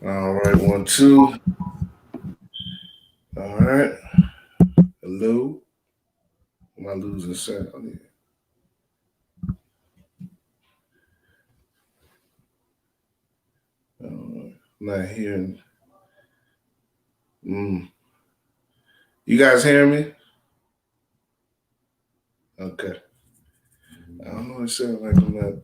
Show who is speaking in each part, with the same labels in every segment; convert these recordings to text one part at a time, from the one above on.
Speaker 1: All right, 1, 2. All right. Hello. Am I losing sound here? Not hearing. Mm. You guys hear me? Okay. I don't know. It sounds like I'm not.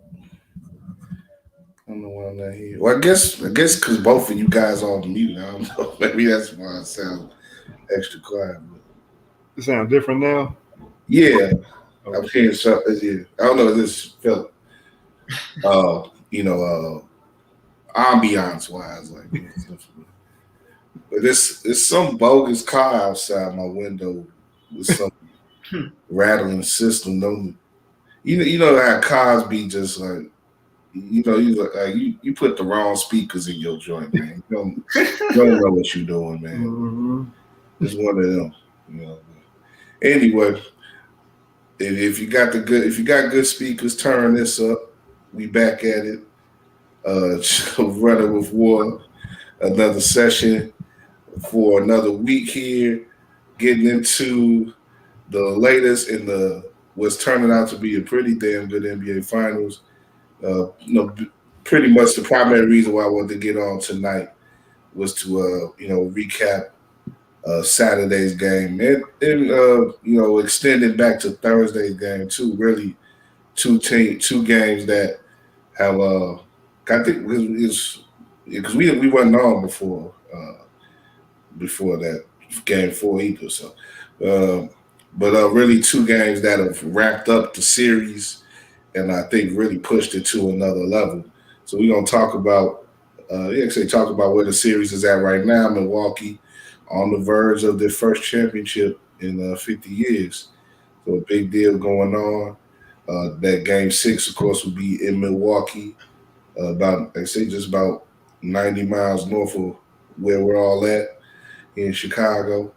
Speaker 1: I don't know why I'm not here. Well, I guess because both of you guys are on mute. I don't know. Maybe that's why I sound extra quiet. But
Speaker 2: It sound different now.
Speaker 1: yeah, I'm
Speaker 2: Okay.
Speaker 1: hearing something. Yeah, I don't know. This felt, uh, you know, ambiance wise, like it's different. But it's some bogus car outside my window with some rattling system. No, you know how cars be just like you put the wrong speakers in your joint, man. You don't know what you're doing, man.
Speaker 2: Hmm.
Speaker 1: It's one of them, you know. Anyway, if you got good speakers, turn this up. We back at it. Running with WARR, another session for another week here, getting into the latest in the what's turning out to be a pretty damn good NBA Finals. Pretty much the primary reason why I wanted to get on tonight was to recap Saturday's game and extending back to Thursday's game too. Really, two games that have I think because we wasn't on before that game four either. So, um, but really two games that have wrapped up the series and I think really pushed it to another level. So we're gonna talk about where the series is at right now. Milwaukee on the verge of their first championship in 50 years. So a big deal going on. That game six, of course, will be in Milwaukee, about they say just about 90 miles north of where we're all at in Chicago,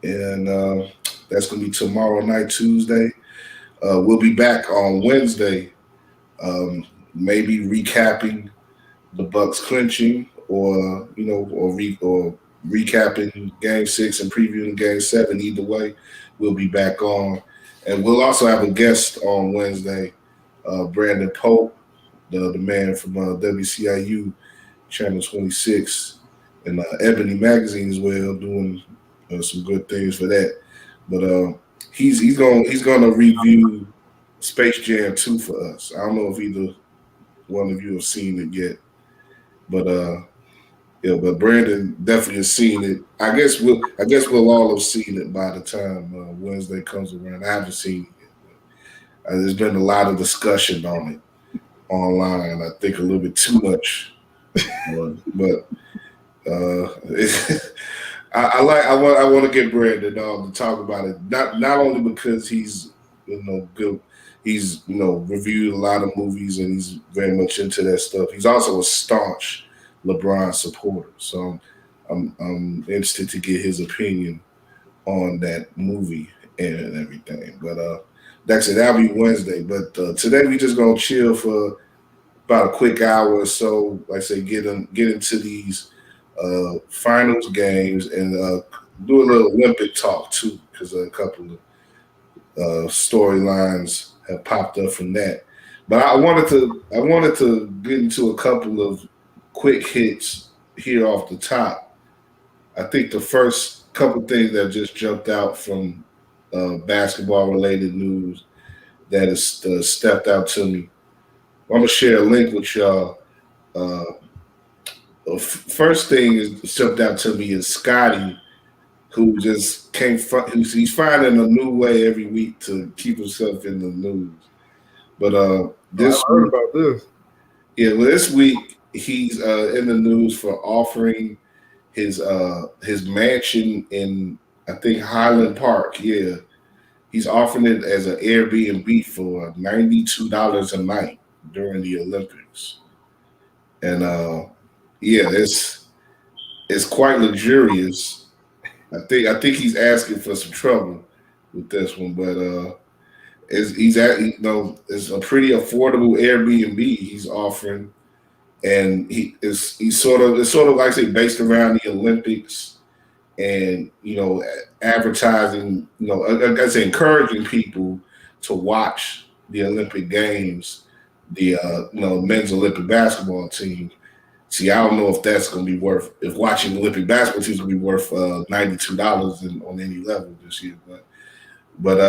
Speaker 1: and that's gonna be tomorrow night, Tuesday. We'll be back on Wednesday, maybe recapping the Bucks clinching, or recapping Game Six and previewing Game Seven. Either way, we'll be back on, and we'll also have a guest on Wednesday, Brandon Pope, the man from WCIU Channel 26 and Ebony Magazine as well, doing some good things for that. But he's gonna review Space Jam 2 for us. I don't know if either one of you have seen it yet, but but Brandon definitely has seen it. I guess we'll all have seen it by the time Wednesday comes around. I haven't seen it yet, but there's been a lot of discussion on it online. I think a little bit too much, but uh, I want to get Brandon on to talk about it. Not only because he's good. He's reviewed a lot of movies and he's very much into that stuff. He's also a staunch LeBron supporter, so I'm interested to get his opinion on that movie and everything. But that's it. That'll be Wednesday. But today we just gonna chill for about a quick hour or so. Like I say, get into these finals games and do a little Olympic talk too, because a couple of storylines have popped up from that. But I wanted to get into a couple of quick hits here off the top. I think the first couple things that just jumped out from basketball related news that has stepped out to me. I'm gonna share a link with y'all. Uh, First thing is stepped out to me is Scottie, who just he's finding a new way every week to keep himself in the news. But
Speaker 2: I
Speaker 1: this
Speaker 2: heard
Speaker 1: week,
Speaker 2: about this.
Speaker 1: yeah, well, this week he's in the news for offering his mansion in I think Highland Park. Yeah, he's offering it as an Airbnb for $92 a night during the Olympics, and yeah, it's quite luxurious. I think he's asking for some trouble with this one, but it's a pretty affordable Airbnb he's offering, and he's sort of like I say based around the Olympics, and advertising, I say encouraging people to watch the Olympic Games, the men's Olympic basketball team. See, I don't know if that's going to be if watching the Olympic basketball team is going to be worth $92 on any level this year, but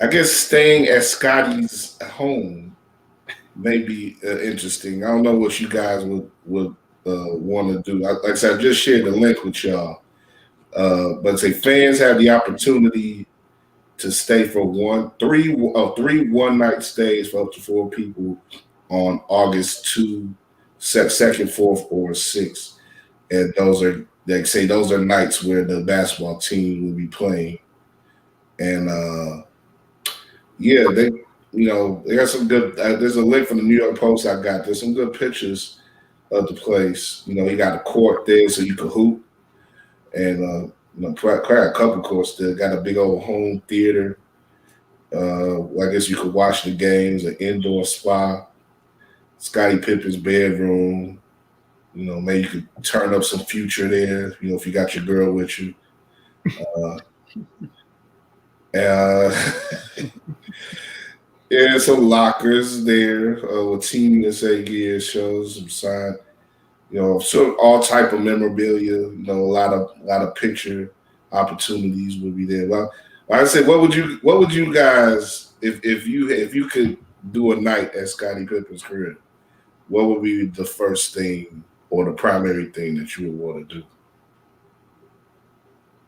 Speaker 1: I guess staying at Scottie's home may be interesting. I don't know what you guys would want to do. Like I said, I just shared the link with y'all. But say fans have the opportunity to stay for three one-night stays for up to 4 people on August 2, 2nd, 4th, or 6th. And those are nights where the basketball team will be playing. And they got some good. There's a link from the New York Post I got. There's some good pictures of the place. You got a court there so you can hoop, and quite a couple courts there. Got a big old home theater. I guess you could watch the games. An indoor spa. Scottie Pippen's bedroom. Maybe you could turn up some Future there. If you got your girl with you. Yeah, some lockers there with Team USA gear, shows some sign, so all type of memorabilia. A lot of picture opportunities would be there. Well, like I said, what would you guys if you could do a night at Scottie Pippen's crib? What would be the first thing or the primary thing that you would want to do?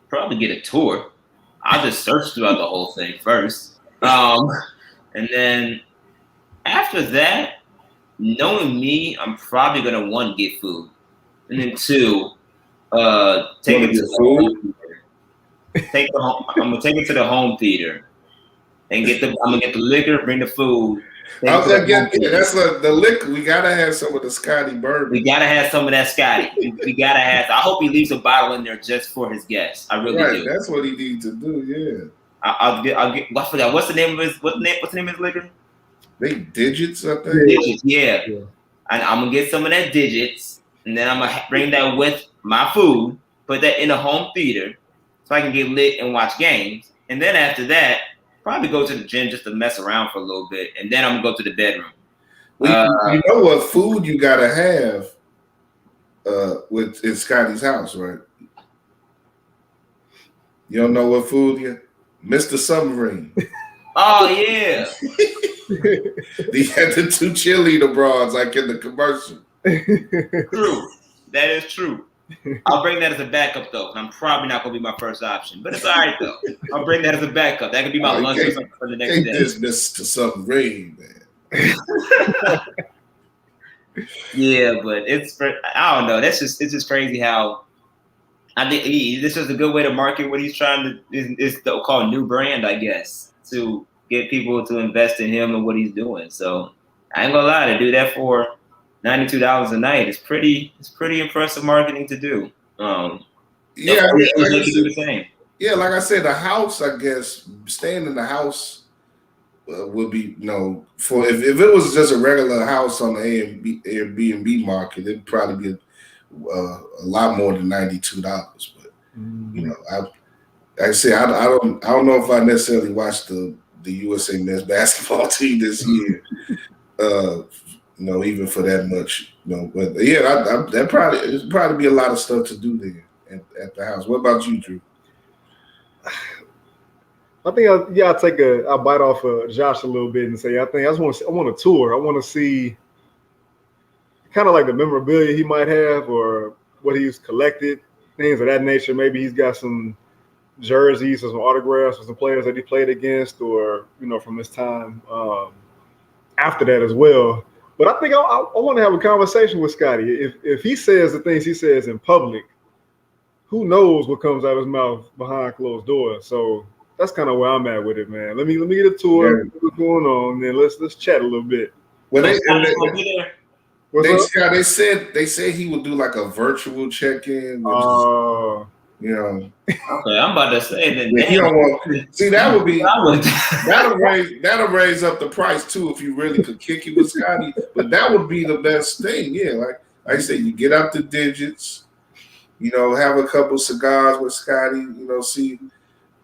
Speaker 3: Probably get a tour. I'll just search throughout the whole thing first. And then after that, knowing me, I'm probably gonna one, get food, and then 2, take it to the home theater. I'm gonna take it to the home theater and I'm gonna get the liquor, bring the food.
Speaker 1: That's the liquor. We gotta have some of the Scottie bourbon.
Speaker 3: We gotta have some of that Scottie. We gotta have. I hope he leaves a bottle in there just for his guests. I really do. That's
Speaker 1: what he needs to do. Yeah.
Speaker 3: I'll get. I forgot what's the name of his. What's the name of his liquor?
Speaker 1: Digits, I think.
Speaker 3: Digits, yeah. And I'm gonna get some of that Digits, and then I'm gonna bring that with my food. Put that in a home theater, so I can get lit and watch games. And then after that, probably go to the gym just to mess around for a little bit, and then I'm gonna go to the bedroom.
Speaker 1: Well, you know what food you gotta have in Scottie's house, right? You don't know what food yet? Mr. Submarine.
Speaker 3: Oh yeah.
Speaker 1: He had the 2 cheerleader bras like in the commercial.
Speaker 3: True. That is true. I'll bring that as a backup though. I'm probably not gonna be my first option, but it's all right though. I'll bring that as a backup. That could be my lunch or something for the next day.
Speaker 1: This Mr. Submarine, man.
Speaker 3: Yeah, but I don't know. It's just crazy how I think this is a good way to market what he's trying to. It's called new brand, I guess, to get people to invest in him and what he's doing. So I ain't gonna lie, to do that for $92 a night is pretty impressive marketing to do.
Speaker 1: Like I said, the house, I guess, staying in the house would be, for if it was just a regular house on the Airbnb market, it'd probably be a lot more than $92. But I don't know if I necessarily watched the USA men's basketball team this year. Even for that much, but yeah, it'd probably be a lot of stuff to do there at the house. What about you, Drew?
Speaker 2: I think I'll bite off Josh a little bit and say I want a tour. I want to see kind of like the memorabilia he might have or what he's collected, things of that nature. Maybe he's got some jerseys or some autographs for some players that he played against, or from his time after that as well. But I think I want to have a conversation with Scottie. If he says the things he says in public, who knows what comes out of his mouth behind closed doors? So that's kind of where I'm at with it, man. Let me get a tour. Yeah. What's going on? And then let's chat a little bit.
Speaker 1: Well, they said he would do like a virtual check-in. You know.
Speaker 3: Okay, I'm about to say then.
Speaker 1: If you don't want, see, that would be
Speaker 3: I would.
Speaker 1: that'll raise up the price too if you really could kick it with Scottie. But that would be the best thing. Yeah, like I say, you get up the digits. You know, have a couple cigars with Scottie. You know, see.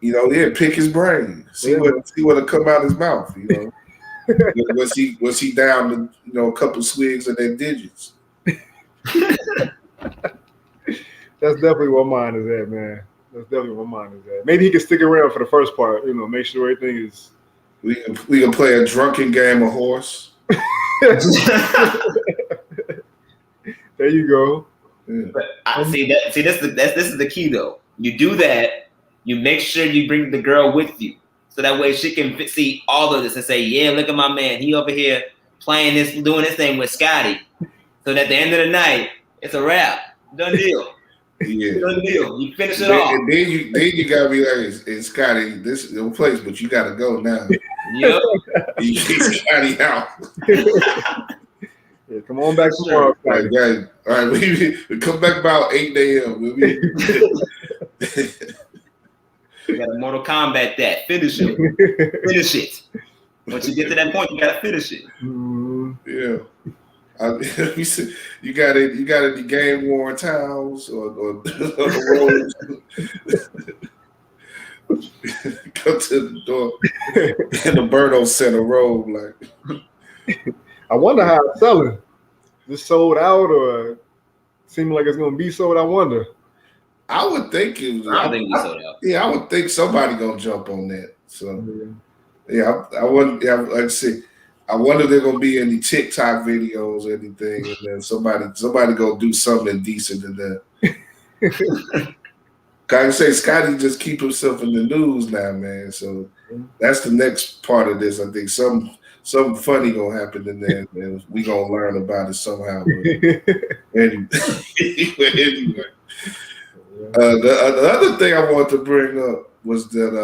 Speaker 1: You know, yeah, pick his brain. See what'll come out his mouth. You know, was he down to a couple swigs of their digits?
Speaker 2: That's definitely where mine is at, man. That's definitely where mine is at. Maybe he can stick around for the first part. Make sure everything is.
Speaker 1: We can play a drunken game of horse.
Speaker 2: There you go.
Speaker 1: Yeah.
Speaker 3: But this is the key though. You do that. You make sure you bring the girl with you, so that way she can see all of this and say, "Yeah, look at my man. He over here playing this, doing this thing with Scottie." So that at the end of the night, it's a wrap. Done deal.
Speaker 1: Yeah.
Speaker 3: Done deal. You finish it off.
Speaker 1: And then you gotta be like, "It's Scottie, this is your place, but you gotta go now."
Speaker 3: Yep.
Speaker 1: You get Scottie out.
Speaker 2: Yeah, come on back tomorrow.
Speaker 1: All right, we come back about 8 a.m.
Speaker 3: You got a Mortal Kombat that. Finish it. Finish it. Once you get to that point, you gotta finish it.
Speaker 1: Yeah. You got any game worn towels or robes? Go to the door and the Birdo sent a robe like.
Speaker 2: I wonder how it's selling. Just sold out or seeming like it's gonna be sold? I wonder.
Speaker 1: I would think it was.
Speaker 3: I think we sold out.
Speaker 1: Yeah, I would think somebody gonna jump on that. So yeah, I wouldn't. Yeah, like I said, I wonder if there gonna be any TikTok videos or anything, and then somebody gonna do something decent in there. I say Scottie just keep himself in the news now, man. So that's the next part of this. I think something funny gonna happen in there, and we gonna learn about it somehow. Anyway. The other thing I wanted to bring up was that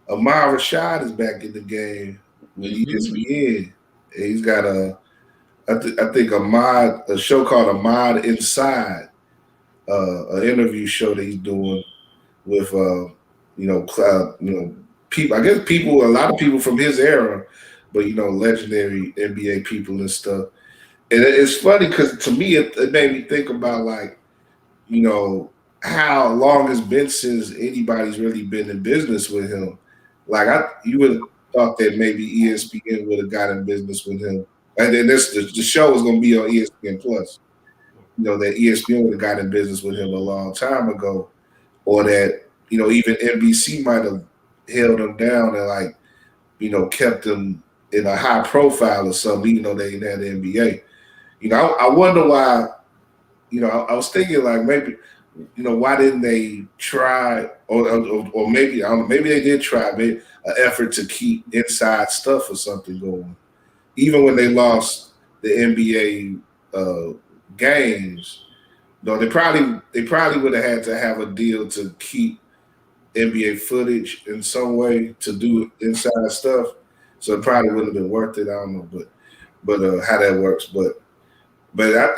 Speaker 1: Ahmad Rashad is back in the game with ESPN. He's got I think a show called Ahmad Inside, an interview show that he's doing with people. I guess a lot of people from his era, but legendary NBA people and stuff. And it's funny because to me it made me think about like, how long it's been since anybody's really been in business with him. Like you would have thought that maybe ESPN would have got in business with him, and then the show was going to be on ESPN Plus. That ESPN would have got in business with him a long time ago, or that even NBC might have held him down and kept him in a high profile or something, even though they didn't have the NBA. I wonder why. I was thinking like maybe, why didn't they try, or maybe they did try, maybe an effort to keep inside stuff or something going, even when they lost the NBA games. They probably would have had to have a deal to keep NBA footage in some way to do inside stuff. So it probably would have been worth it. I don't know, but how that works, but Ahmad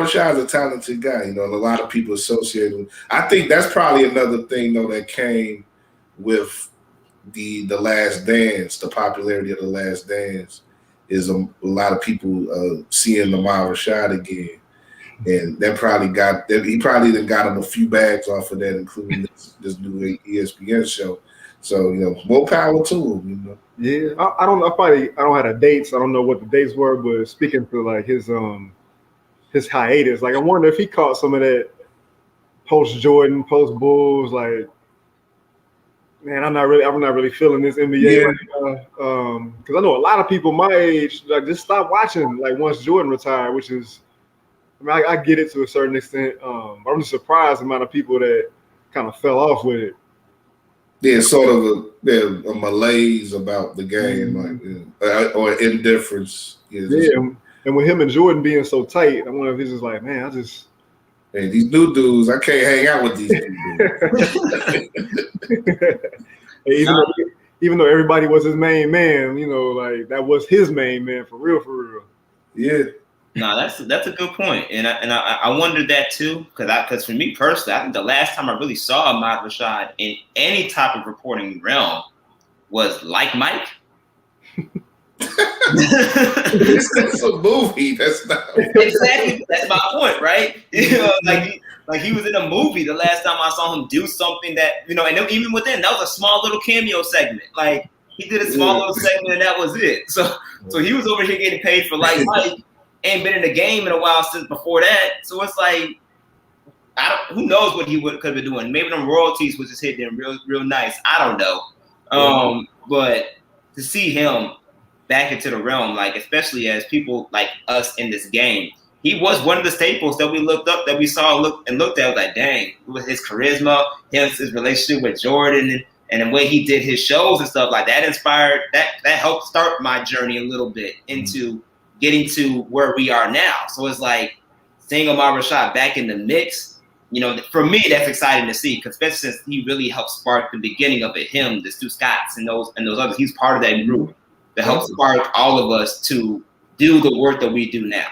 Speaker 1: Rashad is a talented guy. A lot of people associate him. I think that's probably another thing though that came with the Last Dance, the popularity of the Last Dance, is a lot of people seeing Ahmad Rashad again, and that probably he probably got him a few bags off of that, including this new ESPN show. So more power to him.
Speaker 2: Yeah, I don't have the dates. I don't know what the dates were, but speaking to like his hiatus, like I wonder if he caught some of that post Jordan, post Bulls. Like, man, I'm not really feeling this NBA right now. Because I know a lot of people my age just stopped watching like once Jordan retired, which is, I get it to a certain extent. But I'm just surprised the amount of people that kind of fell off with it.
Speaker 1: There's sort of a malaise about the game, or indifference.
Speaker 2: And with him and Jordan being so tight, I wonder if he's just like, man, these
Speaker 1: new dudes, I can't hang out with these
Speaker 2: dudes. Even though everybody was his main man, like that was his main man for real.
Speaker 1: Yeah.
Speaker 3: No, that's a good point, and I wondered that too, because for me personally, I think the last time I really saw Ahmad Rashad in any type of reporting realm was like Mike.
Speaker 1: It's a movie. That's not
Speaker 3: Exactly, that's my point, right? Like he was in a movie the last time I saw him do something that and then even within that was a small little cameo segment. Like he did a small little segment and that was it. So he was over here getting paid for like Mike. Ain't been in the game in a while since before that. So it's like, who knows what he could have been doing. Maybe them royalties was just hitting him real nice. I don't know. But to see him back into the realm, like especially as people like us in this game, he was one of the staples that we looked up, that we saw looked at, like, dang, with his charisma, his relationship with Jordan, and the way he did his shows and stuff like that inspired, that helped start my journey a little bit into getting to where we are now. So it's like seeing Ahmad Rashad back in the mix, for me, that's exciting to see, because especially since he really helped spark the beginning of it, him, the Stu Scotts, and those others. He's part of that group that helped spark all of us to do the work that we do now.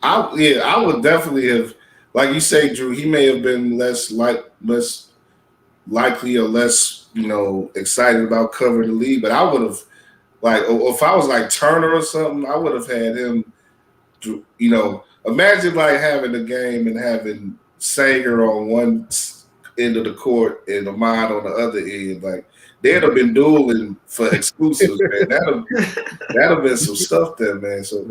Speaker 1: I would definitely have, like you say, Drew, he may have been less likely or less, excited about covering the league, but I would have, if I was like Turner or something, I would have had him, imagine like having a game and having Sager on one end of the court and Ahmad on the other end. Like, they'd have been dueling for exclusives, man. That'd have been some stuff there, man. So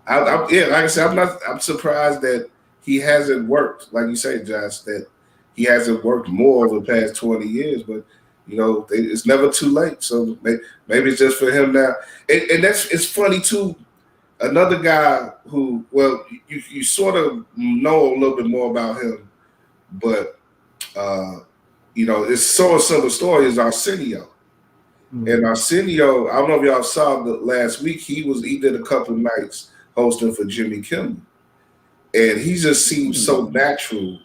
Speaker 1: like I said, I'm surprised that he hasn't worked, like you say, Josh, that he hasn't worked more over the past 20 years, but it's never too late. So maybe it's just for him now. And it's funny too. Another guy who, well, you sort of know a little bit more about him, but it's so a similar story is Arsenio. Mm-hmm. And Arsenio, I don't know if y'all saw the last week, he did a couple nights hosting for Jimmy Kimmel, and he just seems so natural.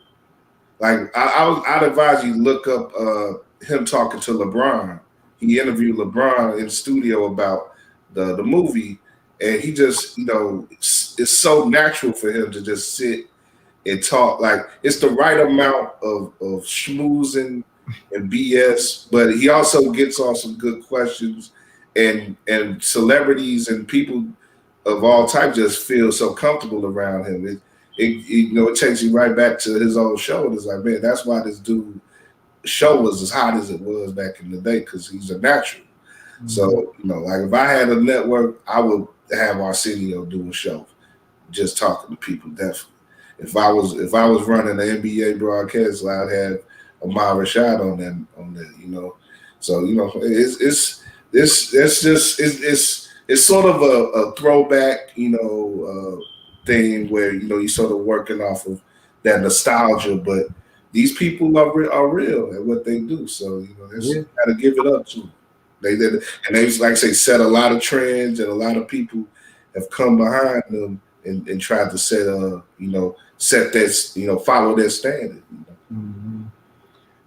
Speaker 1: Like I'd advise you look up him talking to LeBron. He interviewed LeBron in the studio about the movie, and he just it's so natural for him to just sit and talk. Like, it's the right amount of schmoozing and BS, but he also gets on some good questions, and celebrities and people of all types just feel so comfortable around him. It takes you right back to his old show. And it's like, man, that's why this dude show was as hot as it was back in the day, because he's a natural. Mm-hmm. So, like if I had a network, I would have Arsenio do a show, just talking to people. Definitely. If I was running an NBA broadcast, I'd have Ahmad Rashad on that. So it's sort of a throwback, thing where you sort of working off of that nostalgia, but these people are real at what they do. So got to give it up to them. They like I say, set a lot of trends, and a lot of people have come behind them and tried to set that follow their standard.
Speaker 2: Mm-hmm.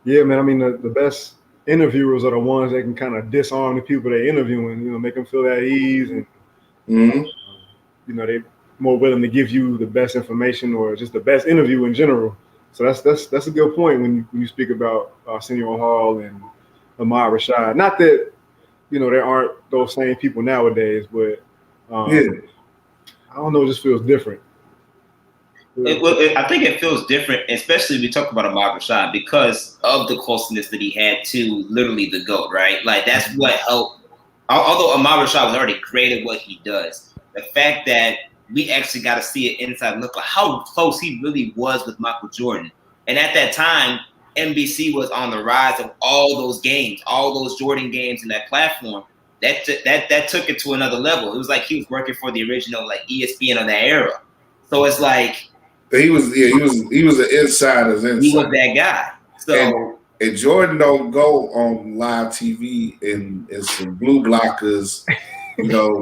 Speaker 2: Yeah, man. I mean, the best interviewers are the ones that can kind of disarm the people they're interviewing. Make them feel at ease, and they more willing to give you the best information or just the best interview in general. So that's a good point when you speak about Arsenio Hall and Ahmad Rashad. Not that there aren't those same people nowadays, but I don't know, it just feels different.
Speaker 3: I think it feels different, especially if we talk about Ahmad Rashad, because of the closeness that he had to literally the GOAT, right? Like, that's what helped. Although Ahmad Rashad was already great at what he does, the fact that we actually got to see an inside look at how close he really was with Michael Jordan. And at that time, NBC was on the rise of all those games, all those Jordan games in that platform. That took it to another level. It was like he was working for the original ESPN of that era. So it's like
Speaker 1: he was an insider's insider.
Speaker 3: He was that guy. So
Speaker 1: and Jordan don't go on live TV in some blue blockers, and just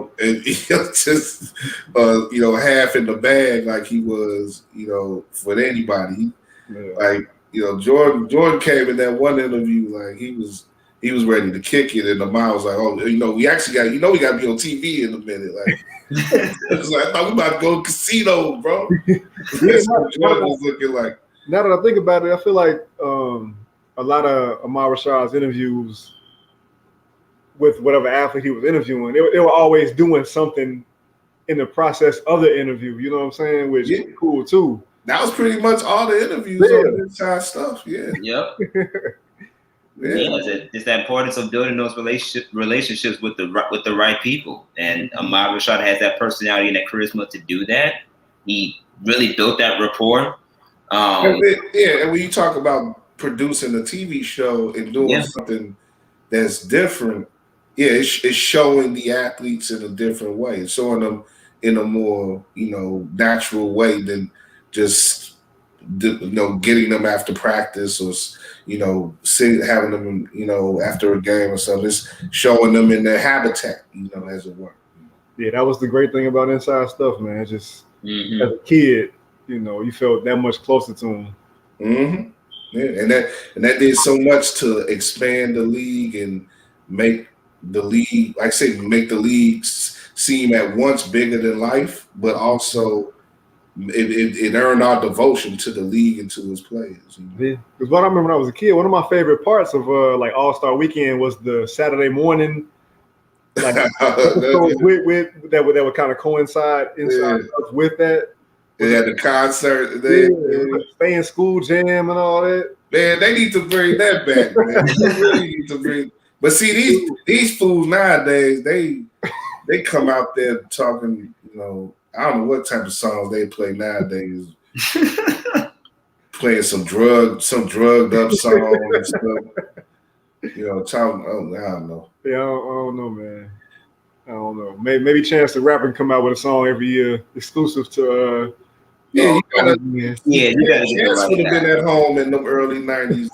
Speaker 1: half in the bag like he was, for anybody. Like, Jordan came in that one interview like he he was ready to kick it, and Ahmad was like, "Oh, we actually got, we got to be on TV in a minute." Like, it's like I thought we about to go to casino, bro. That's what Jordan was looking like.
Speaker 2: Now that I think about it, I feel like a lot of Ahmad Rashad's interviews with whatever athlete he was interviewing, they were always doing something in the process of the interview. You know what I'm saying? Which is cool too.
Speaker 1: That was pretty much all the interviews on the inside stuff. Yeah.
Speaker 3: Yep. It's the importance of building those relationships with the right people. And Ahmad Rashad has that personality and that charisma to do that. He really built that rapport.
Speaker 1: And when you talk about producing a TV show and doing something that's different, it's showing the athletes in a different way. It's showing them in a more, natural way than just, getting them after practice or, having them, after a game or something. It's showing them in their habitat, as it were.
Speaker 2: Yeah, that was the great thing about Inside Stuff, man. Just as a kid, you felt that much closer to him.
Speaker 1: Mm-hmm. Yeah, and that did so much to expand the league and make the league, like I say, make the league seem at once bigger than life, but also it earned our devotion to the league and to its players.
Speaker 2: Yeah, because what I remember when I was a kid, one of my favorite parts of like All-Star Weekend was the Saturday morning, like that would kind of coincide inside stuff with that.
Speaker 1: They had the concert.
Speaker 2: Stay in school jam and all that.
Speaker 1: Man, they need to bring that back, man. They really need to bring. But see, these fools nowadays, they come out there talking, I don't know what type of songs they play nowadays. Playing some drugged up song and stuff. Talking. Oh, I don't know.
Speaker 2: Yeah, I don't know, man. I don't know. Maybe Chance the Rapper can come out with a song every year, exclusive to.
Speaker 1: You gotta
Speaker 3: Chance
Speaker 1: would have been at home in the early 90s.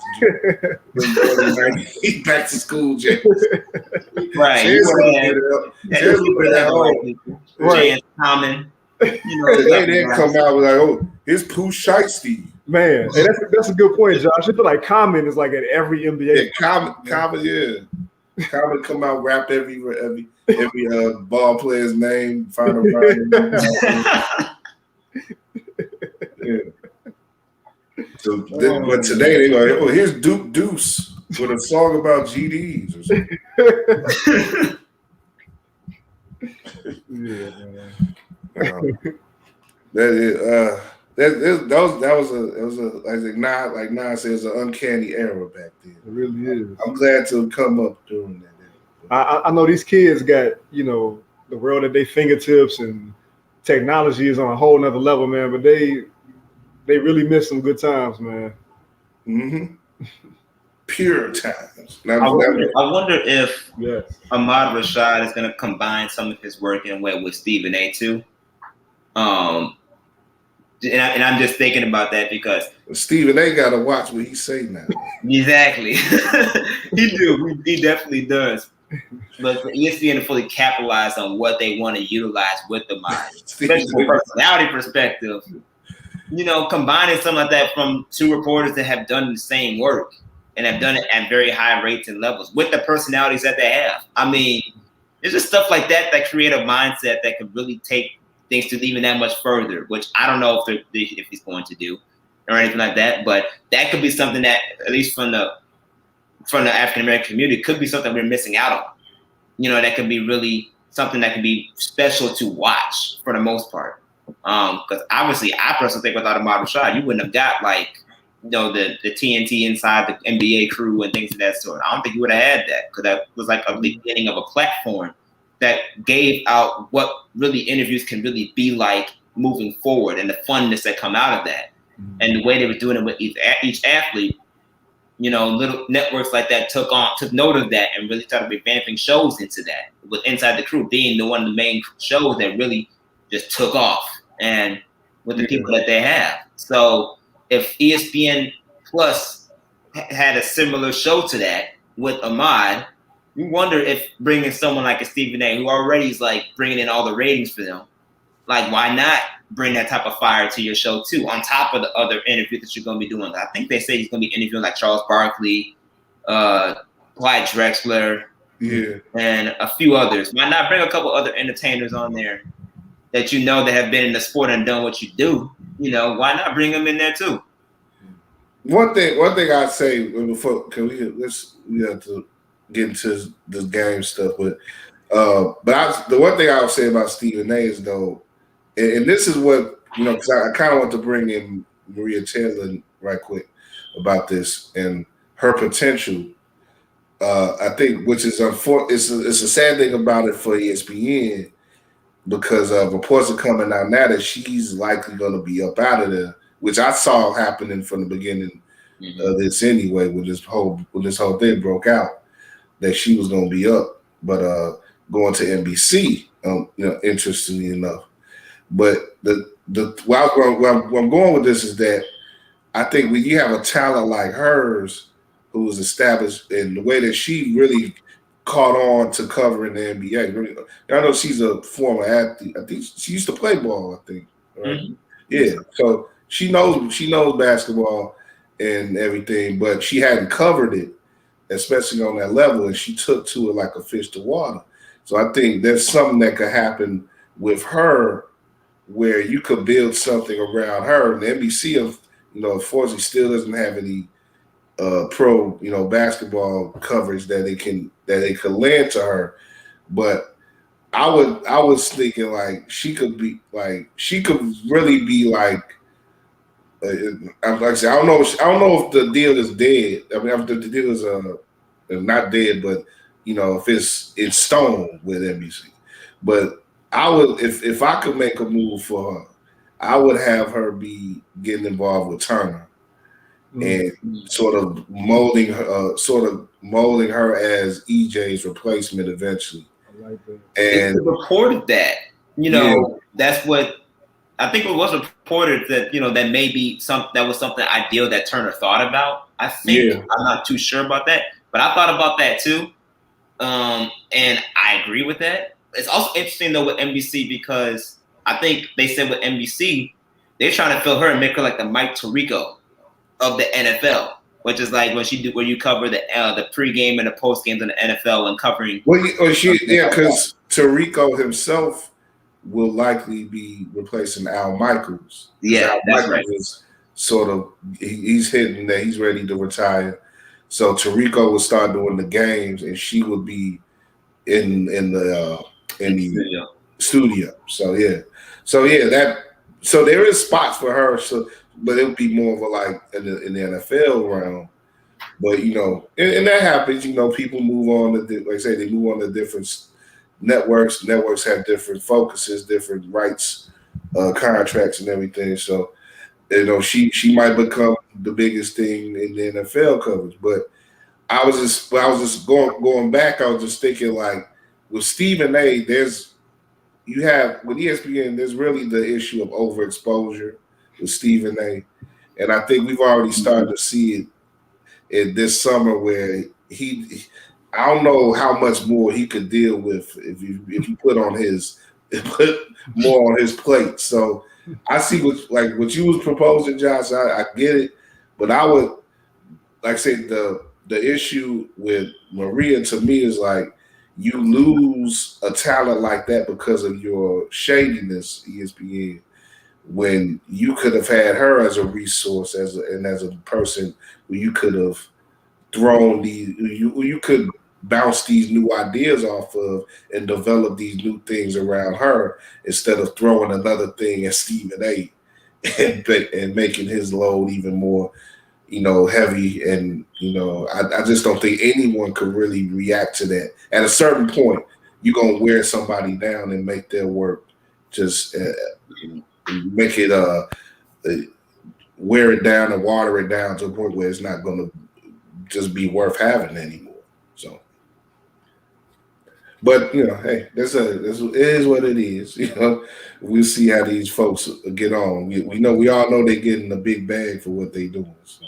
Speaker 1: Back to school, James.
Speaker 3: Right.
Speaker 1: Chance would have been at home.
Speaker 3: Right. Common.
Speaker 1: They didn't come out with like, oh, here's Pooh Shiesty.
Speaker 2: Man, hey, that's a good point, Josh. I feel like Common is like at every NBA.
Speaker 1: Yeah, Common, yeah. Common come out, rap every ball player's name, final round. Yeah. So, but today they go, oh, here's Duke Deuce with a song about GDs or something.
Speaker 2: Yeah, man.
Speaker 1: That was like Nas says, an uncanny era back then.
Speaker 2: It really is.
Speaker 1: I'm glad to have come up during that.
Speaker 2: I know these kids got the world at their fingertips and technology is on a whole nother level, man. But they really miss some good times, man.
Speaker 1: Mm-hmm. Pure times.
Speaker 3: I wonder if
Speaker 2: Ahmad
Speaker 3: Rashad is going to combine some of his work in a way with Stephen A. too. And I'm just thinking about that because
Speaker 1: Stephen A. got to watch what he say now.
Speaker 3: Exactly. He definitely does. But for ESPN to fully capitalize on what they want to utilize with the mind, especially from a personality perspective, combining something like that from two reporters that have done the same work and have done it at very high rates and levels with the personalities that they have. I mean, it's just stuff like that create a mindset that could really take things to even that much further, which I don't know if he's going to do or anything like that. But that could be something that, at least from the African American community, could be something we're missing out on. That could be really something that could be special to watch for the most part. Because obviously, I personally think without Ahmad Rashad, you wouldn't have got the TNT inside the NBA crew and things of that sort. I don't think you would have had that because that was like a beginning of a platform that gave out what really interviews can really be like moving forward and the funness that come out of that. Mm-hmm. And the way they were doing it with each athlete, little networks like that took note of that and really started revamping shows into that with Inside the Crew being one of the main shows that really just took off and with the people that they have. So if ESPN Plus had a similar show to that with Ahmad, you wonder if bringing someone like a Stephen A., who already is like bringing in all the ratings for them, like why not bring that type of fire to your show too, on top of the other interviews that you're going to be doing? I think they say he's going to be interviewing like Charles Barkley, Clyde Drexler,
Speaker 1: Yeah.
Speaker 3: and a few others. Why not bring a couple other entertainers on there that you know that have been in the sport and done what you do? You know, why not bring them in there too?
Speaker 1: One thing I'd say before, cause we have to get into this game stuff, but the one thing I would say about Stephen A is though, and this is what because I kind of want to bring in Maria Taylor right quick about this and her potential. I think, which is it's a sad thing about it for ESPN because reports are coming out now that she's likely going to be up out of there, which I saw happening from the beginning of this anyway. When this whole thing broke out, that she was going to be up, but going to NBC. Interestingly enough, but where I'm going with this is that I think when you have a talent like hers, who was established in the way that she really caught on to covering the NBA. I know she's a former athlete. I think she used to play ball. I think, right?
Speaker 3: Mm-hmm.
Speaker 1: Yeah. So she knows basketball and everything, but she hadn't covered it, especially on that level, and she took to it like a fish to water. So I think there's something that could happen with her where you could build something around her. And the NBC, unfortunately, still doesn't have any pro, basketball coverage that they could lend to her. But I was thinking like she could really be like. Like I said, I don't know if the deal is dead. I mean, if the deal is not dead, but if it's stone with NBC. But I would, if I could make a move for her, I would have her be getting involved with Turner and sort of molding her as EJ's replacement eventually.
Speaker 2: I like that.
Speaker 1: And
Speaker 3: it reported that that's what I think it was reported that that may be that was something ideal that Turner thought about. I think I'm not too sure about that, but I thought about that too, and I agree with that. It's also interesting though with NBC because I think they said with NBC they're trying to fill her and make her like the Mike Tirico of the NFL, which is like where you cover the pregame and the postgames in the NFL and covering.
Speaker 1: Because Tirico himself will likely be replacing Al Michaels.
Speaker 3: Yeah,
Speaker 1: Al
Speaker 3: that's
Speaker 1: Michaels
Speaker 3: right.
Speaker 1: is sort of he's hitting that he's ready to retire. So Tirico will start doing the games, and she would be in the studio. So there is spots for her. So, but it would be more of a like in the NFL realm. But and that happens. People move on to like I say they move on to different networks. Networks have different focuses, different rights, contracts, and everything. So she might become the biggest thing in the NFL coverage. But I was just going back. I was just thinking like with Stephen A. With ESPN, there's really the issue of overexposure with Stephen A. And I think we've already started to see it in this summer where I don't know how much more he could deal with if you put more on his plate. So I see what you was proposing, Josh. I get it, but I would like I say the issue with Maria to me is like you lose a talent like that because of your shadiness, ESPN, when you could have had her as a resource as a person where you could have thrown you could bounce these new ideas off of and develop these new things around her instead of throwing another thing at Stephen A. and making his load even more heavy. And I just don't think anyone could really react to that. At a certain point, you're gonna wear somebody down and make their work just make it wear it down and water it down to a point where it's not gonna just be worth having anymore. So, but hey, it is what it is. We'll see how these folks get on. We all know they're getting a big bag for what they're doing. So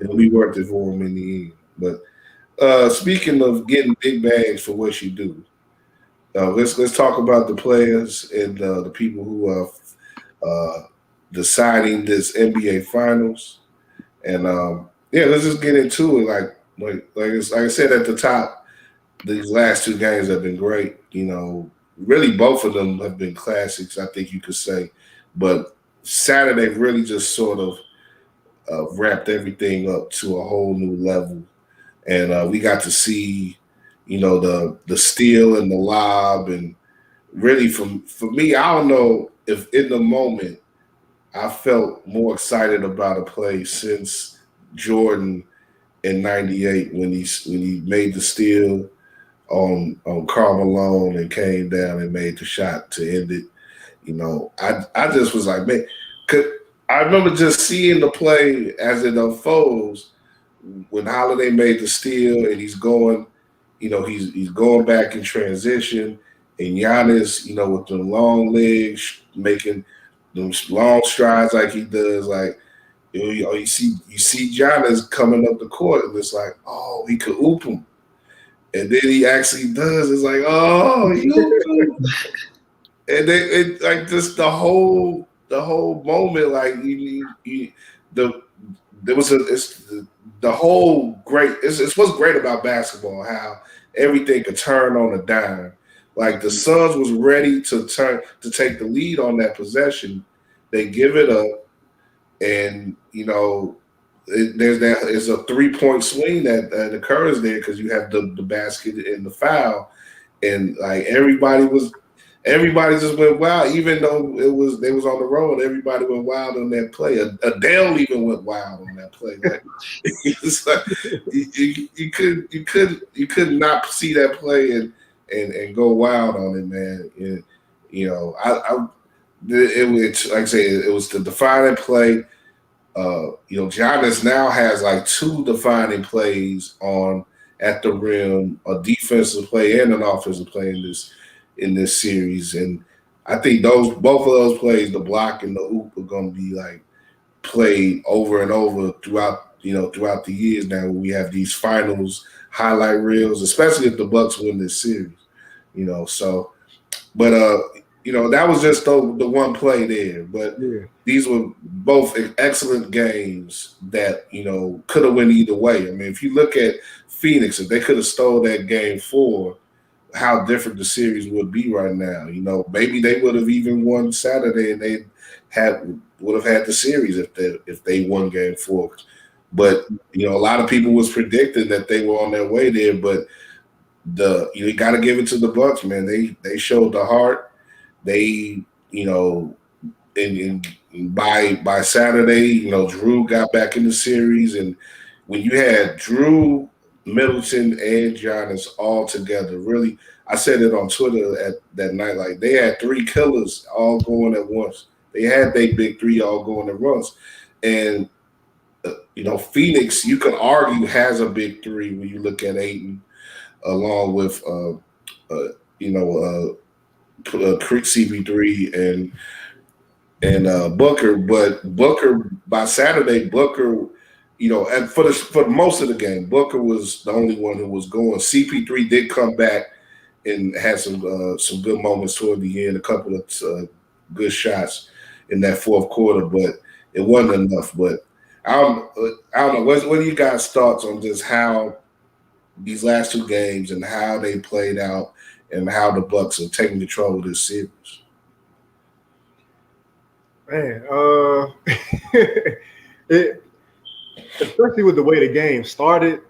Speaker 1: it'll be worth it for them in the end. But speaking of getting big bags for what you do, let's talk about the players and the people who are deciding this NBA Finals. And let's just get into it. Like Like I said at the top, these last two games have been great. Really both of them have been classics, I think you could say. But Saturday really just sort of wrapped everything up to a whole new level, and we got to see, the steal and the lob, and really for me, I don't know if in the moment I felt more excited about a play since Jordan in '98 when he made the steal on Karl Malone and came down and made the shot to end it. I just was like, man, I remember just seeing the play as it unfolds when Holiday made the steal and he's going, he's going back in transition, and Giannis, with the long legs making those long strides like he does, like you see Giannis coming up the court, and it's like, oh, he could oop him. And then he actually does. It's like, oh, you. And it like just the whole moment, like there was the whole great. It's what's great about basketball, how everything could turn on a dime. Like the Suns was ready to take the lead on that possession. They give it up, and there's a 3-point swing that occurs there because you have the basket and the foul, and like everybody just went wild. Even though they was on the road, everybody went wild on that play. Adele even went wild on that play. Like, it's like you could not see that play and go wild on it, man. And, it was, like I say, it was the defining play. Giannis now has like 2 defining plays at the rim, a defensive play and an offensive play in this series, and I think both of those plays, the block and the hoop, are going to be like played over and over throughout the years. Now when we have these finals highlight reels, especially if the Bucks win this series, So, but that was just the one play there, but.
Speaker 2: Yeah.
Speaker 1: These were both excellent games that, could have went either way. I mean, if you look at Phoenix, if they could have stole that game 4, how different the series would be right now. Maybe they would have even won Saturday and they would have had the series if they won game 4. But, a lot of people was predicting that they were on their way there. But you got to give it to the Bucks, man. They showed the heart. They, and by Saturday, Drew got back in the series, and when you had Drew, Middleton, and Giannis all together, really, I said it on Twitter at that night, like they had 3 killers all going at once. They had their big 3 all going at once, and Phoenix, you could argue, has a big 3 when you look at Ayton, along with CP3 and Booker, but Booker by Saturday, and for most of the game, Booker was the only one who was going. CP3 did come back and had some good moments toward the end, a couple of good shots in that fourth quarter, but it wasn't enough. But I don't know. What are you guys' thoughts on just how these last 2 games and how they played out and how the Bucks are taking control of this series?
Speaker 2: Man, especially with the way the game started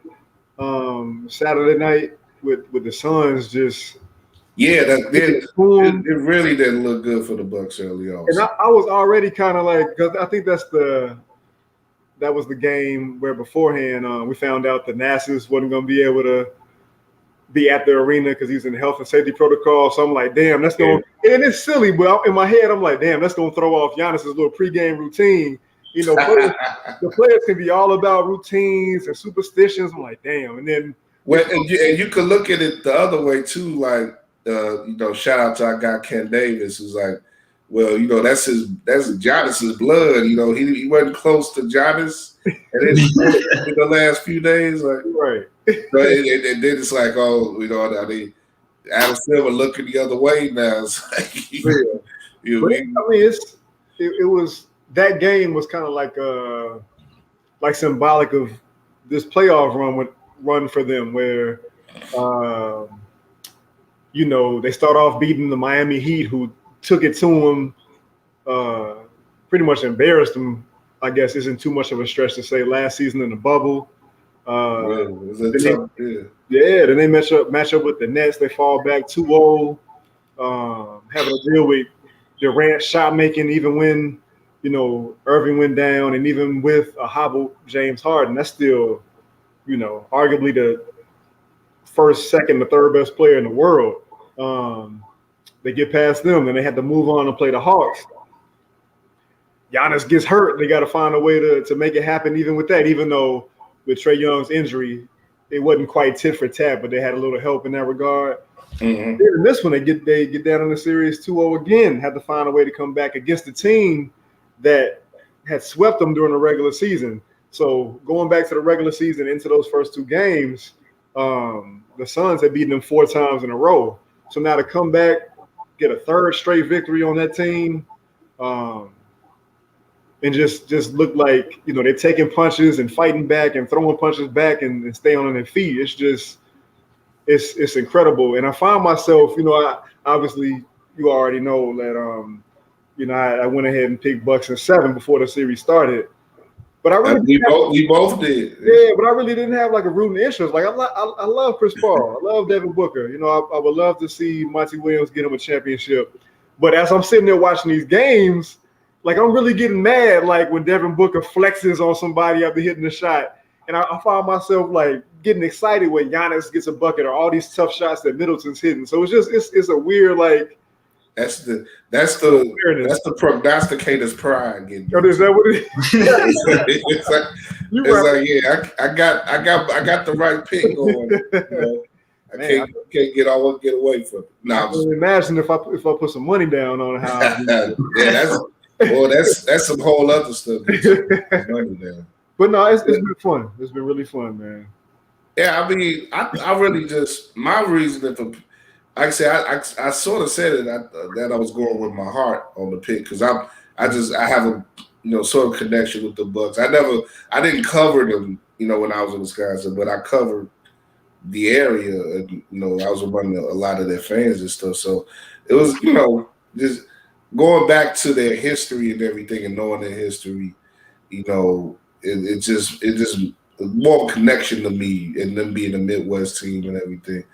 Speaker 2: Saturday night with the Suns just
Speaker 1: it really didn't look good for the Bucks early on.
Speaker 2: And I was already kind of like, because I think that was the game where beforehand we found out that Nasus wasn't going to be able to be at the arena because he's in health and safety protocol. So I'm like, damn, that's going to, and it's silly, but in my head, I'm like, damn, that's going to throw off Giannis's little pregame routine. The players can be all about routines and superstitions. I'm like, damn. And then,
Speaker 1: and you could look at it the other way too. Like, shout out to our guy Ken Davis, who's like, well, that's Giannis's blood. He wasn't close to Giannis, and then in the last few days, like,
Speaker 2: right.
Speaker 1: But and then it's like, oh, I mean, Adam Silver looking the other way now. It's like,
Speaker 2: it was, that game was kind of like symbolic of this playoff run run for them where, they start off beating the Miami Heat, who took it to them, pretty much embarrassed them. I guess isn't too much of a stretch to say. Last season in the bubble,
Speaker 1: It was a
Speaker 2: then
Speaker 1: tough,
Speaker 2: then they match up with the Nets. They fall back 2-0, having to deal with Durant shot making, even when Irving went down, and even with a hobbled James Harden, that's still arguably the first, second, the third best player in the world. They get past them, and they had to move on and play the Hawks. Giannis gets hurt. They got to find a way to make it happen even with that, even though with Trae Young's injury, it wasn't quite tit for tat, but they had a little help in that regard.
Speaker 1: Mm-hmm.
Speaker 2: In this one, they get down in the series 2-0 again, had to find a way to come back against the team that had swept them during the regular season. So going back to the regular season into those first two games, the Suns had beaten them 4 times in a row. So now to come back, get a third straight victory on that team, and just look like they're taking punches and fighting back and throwing punches back and staying on their feet. It's just it's incredible. And I find myself, obviously you already know that I went ahead and picked Bucks in 7 before the series started. But I really
Speaker 1: we both did.
Speaker 2: Yeah, but I really didn't have like a rooting interest. Like I love Chris Paul. I love Devin Booker. I would love to see Monty Williams get him a championship. But as I'm sitting there watching these games, like I'm really getting mad like when Devin Booker flexes on somebody after hitting a shot. And I find myself like getting excited when Giannis gets a bucket or all these tough shots that Middleton's hitting. So it's a weird like
Speaker 1: that's the prognosticator's pride getting.
Speaker 2: Oh, is that what it is?
Speaker 1: it's like I got the right pick going. I can't get away from it. No,
Speaker 2: imagine if I put some money down on how.
Speaker 1: that's some whole other stuff. Money down.
Speaker 2: But no, it's been fun. It's been really fun, man.
Speaker 1: Yeah, I mean, I really just my reason for. Like I said, I sort of said it that I was going with my heart on the pick because I have a sort of connection with the Bucks. I didn't cover them when I was in Wisconsin, but I covered the area and I was around a lot of their fans and stuff. So it was just going back to their history and everything and knowing their history. It just more connection to me and them being a Midwest team and everything.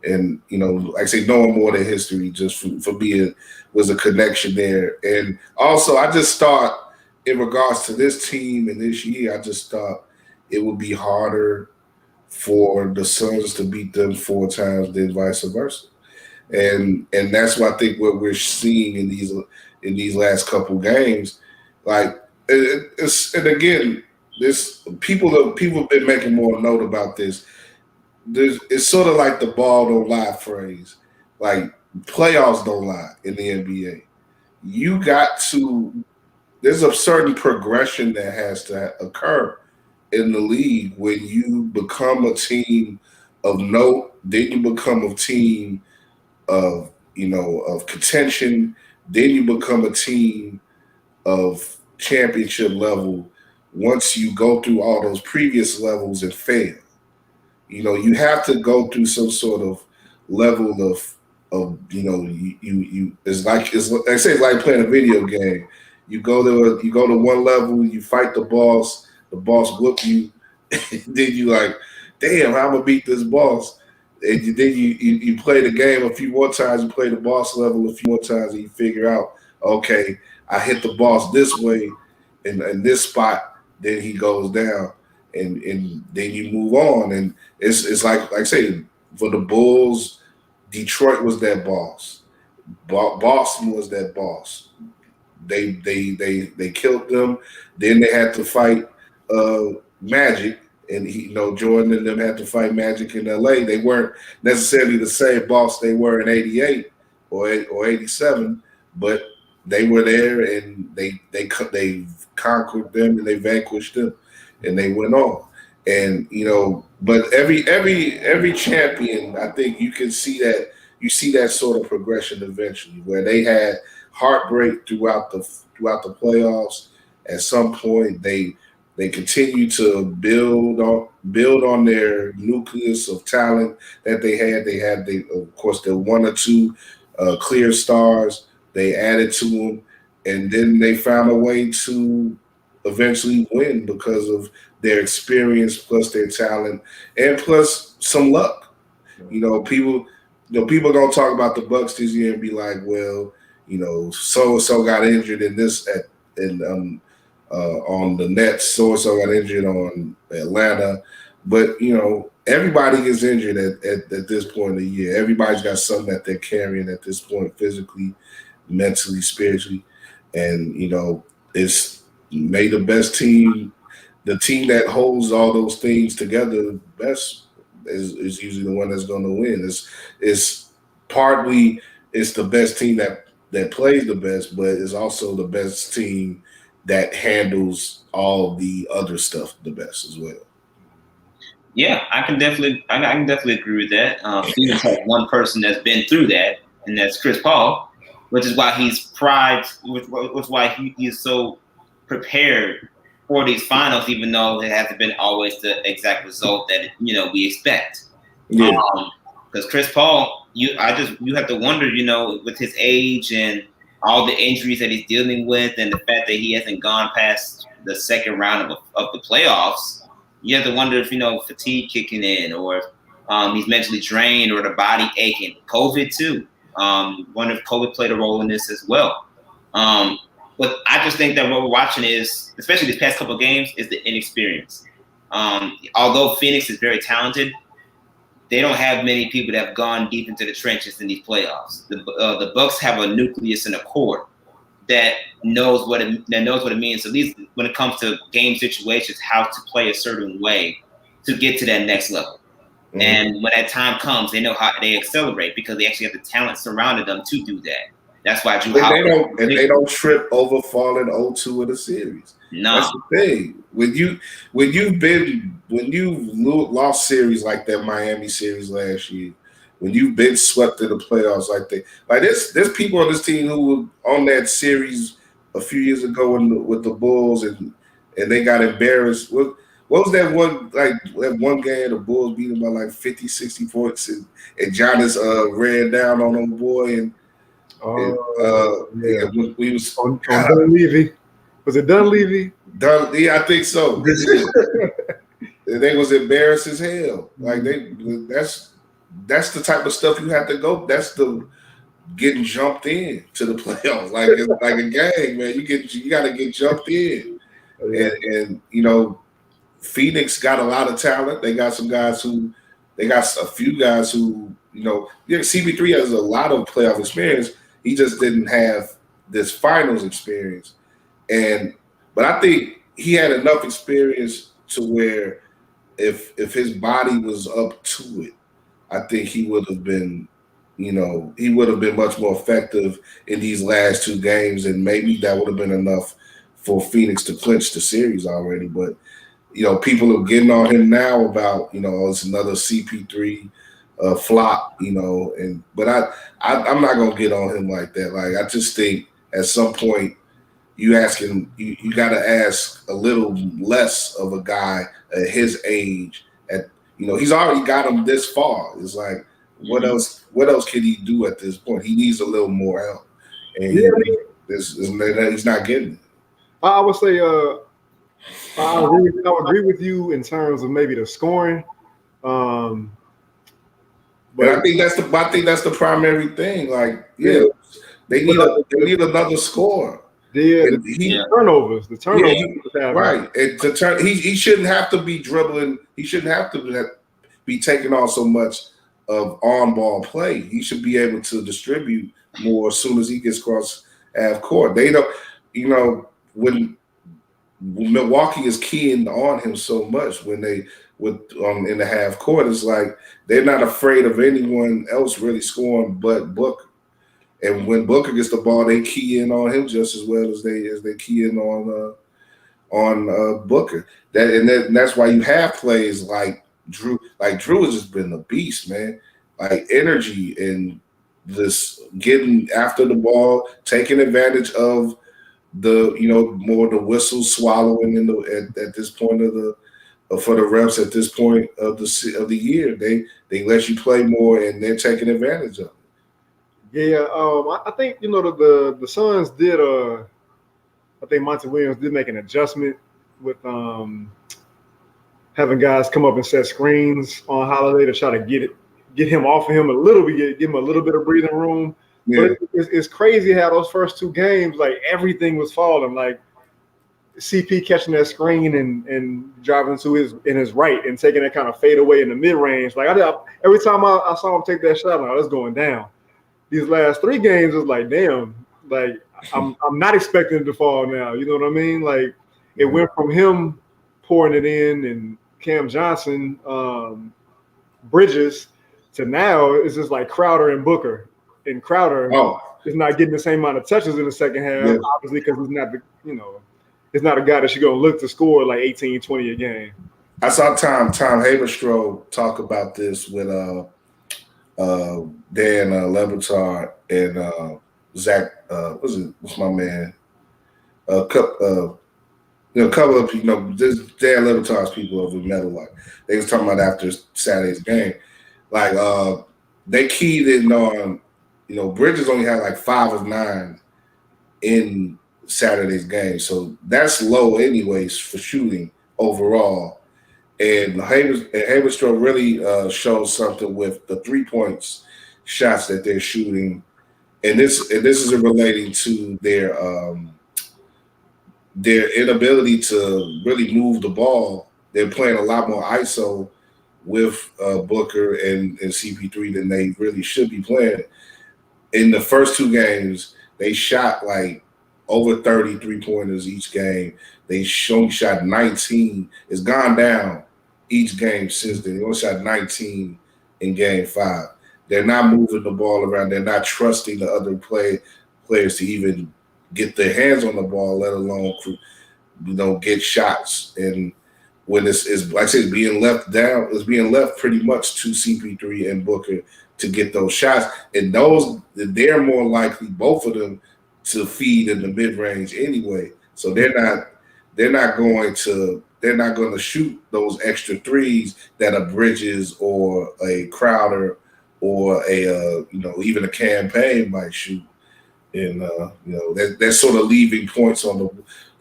Speaker 1: And, like I say, knowing more of their history just for me was a connection there. And also, I just thought in regards to this team and this year, I just thought it would be harder for the Suns to beat them 4 times than vice versa. And that's what I think what we're seeing in these last couple games. Like, and again, this people have been making more note about this. It's sort of like the ball don't lie phrase. Like playoffs don't lie in the NBA. There's a certain progression that has to occur in the league when you become a team of note, then you become a team of contention, then you become a team of championship level once you go through all those previous levels and fail. You have to go through some sort of level of it's like playing a video game. You go to one level, you fight the boss whoop you, then you like, damn, how I'm gonna beat this boss. And then you play the game a few more times, you play the boss level a few more times, and you figure out, okay, I hit the boss this way in this spot, then he goes down. And then you move on, and it's like I say, for the Bulls, Detroit was that boss, Boston was that boss. They killed them. Then they had to fight Magic, and Jordan and them had to fight Magic in LA. They weren't necessarily the same boss they were in '88 or '87, but they were there, and they conquered them and they vanquished them. And they went on, and but every champion, I think you can see that. You see that sort of progression eventually, where they had heartbreak throughout the playoffs. At some point, they They continue to build on their nucleus of talent that they had. They had, of course, the one or two clear stars. They added to them, and then they found a way to eventually win because of their experience, plus their talent, and plus some luck. People don't talk about the Bucks this year and be like, well, so and so got injured in this on the Nets, so and so got injured on Atlanta, but everybody gets injured at this point of the year. Everybody's got something that they're carrying at this point, physically, mentally, spiritually, and it's made the best team. The team that holds all those things together best is usually the one that's going to win. It's partly it's the best team that plays the best, but it's also the best team that handles all the other stuff the best as well.
Speaker 3: Yeah, I can definitely agree with that. Phoenix has one person that's been through that, and that's Chris Paul, which is why he's he is so prepared for these finals, even though it hasn't been always the exact result that we expect.
Speaker 1: Yeah.
Speaker 3: Because Chris Paul, you have to wonder, with his age and all the injuries that he's dealing with, and the fact that he hasn't gone past the second round of the playoffs, you have to wonder if fatigue kicking in, or if he's mentally drained, or the body aching. COVID too. Wonder if COVID played a role in this as well. But I just think that what we're watching is, especially these past couple of games, is the inexperience. Although Phoenix is very talented, they don't have many people that have gone deep into the trenches in these playoffs. The Bucks have a nucleus and a core that knows what it means. At least when it comes to game situations, how to play a certain way to get to that next level. Mm-hmm. And when that time comes, they know how they accelerate because they actually have the talent surrounding them to do that. That's why
Speaker 1: they don't trip over falling 0-2 in the series.
Speaker 3: No,
Speaker 1: that's the thing. When you've lost series like that Miami series last year, when you've been swept in the playoffs like that, like there's people on this team who were on that series a few years ago with the Bulls and they got embarrassed. What was that one game the Bulls beat them by like 50, 60 points and Giannis ran down on them boy and. We was
Speaker 2: on Dunleavy. Was it Dunleavy?
Speaker 1: Yeah, I think so. They was embarrassed as hell. Like that's the type of stuff you have to go. That's the getting jumped in to the playoffs. Like it's like a game, man. You got to get jumped in, and Phoenix got a lot of talent. They got a few guys who CP3 has a lot of playoff experience. He just didn't have this finals experience. But I think he had enough experience to where if his body was up to it, I think he would have been much more effective in these last two games, and maybe that would have been enough for Phoenix to clinch the series already. But people are getting on him now about it's another CP3 flop, but I'm not gonna get on him like that. Like I just think at some point you got to ask a little less of a guy at his age. He's already got him this far. It's like what else can he do at this point? He needs a little more help, and he's not getting it.
Speaker 2: I would say I would agree with you in terms of maybe the scoring.
Speaker 1: But I think that's the primary thing. Like, they need another score.
Speaker 2: The turnovers.
Speaker 1: Right. And to turn, he shouldn't have to be dribbling. He shouldn't have to be taking on so much of on-ball play. He should be able to distribute more as soon as he gets across half court. They don't, when Milwaukee is keying on him so much in the half court, it's like they're not afraid of anyone else really scoring but Booker. And when Booker gets the ball, they key in on him just as well as they key in on Booker. That's why you have plays like Drew. Like Drew has just been a beast, man. Like energy and this getting after the ball, taking advantage of more the whistle swallowing at this point of the for the refs at this point of the year. They let you play more and they're taking advantage of it.
Speaker 2: Yeah, I think the Suns did. I think Monty Williams did make an adjustment with having guys come up and set screens on Holiday to try to get him off of him a little bit, give him a little bit of breathing room.
Speaker 1: Yeah.
Speaker 2: But it's crazy how those first two games, like everything was falling. Like CP catching that screen and driving to his right and taking that kind of fade away in the mid range. Like every time I saw him take that shot, I'm like, oh, it's going down. These last three games was like, damn, like I'm not expecting it to fall now. You know what I mean? Like it went from him pouring it in and Cam Johnson, Bridges, to now it's just like Crowder and Booker. And Crowder is not getting the same amount of touches in the second half, obviously, because he's not a guy that you're going to look to score like 18, 20 a game.
Speaker 1: I saw Tom Haberstroh talk about this with Dan Lebertard and Zach. What's my man? A couple of this Dan Lebertard's people over Metal. Like they was talking about after Saturday's game, like they keyed in on. Bridges only had like 5 of 9 in Saturday's game. So that's low anyways for shooting overall. And Haberstroh really shows something with the 3-point shots that they're shooting. And this is relating to their inability to really move the ball. They're playing a lot more ISO with Booker and CP3 than they really should be playing. In the first 2 games, they shot like over 30 3-pointers each game. They only shot 19. It's gone down each game since then. They only shot 19 in game 5. They're not moving the ball around. They're not trusting the other players to even get their hands on the ball, let alone get shots. And when it's like I said, being left down, it's being left pretty much to CP3 and Booker to get those shots, and they're more likely, both of them, to feed in the mid range anyway. So they're not going to shoot those extra threes that a Bridges or a Crowder or even a campaign might shoot. And they're sort of leaving points on the,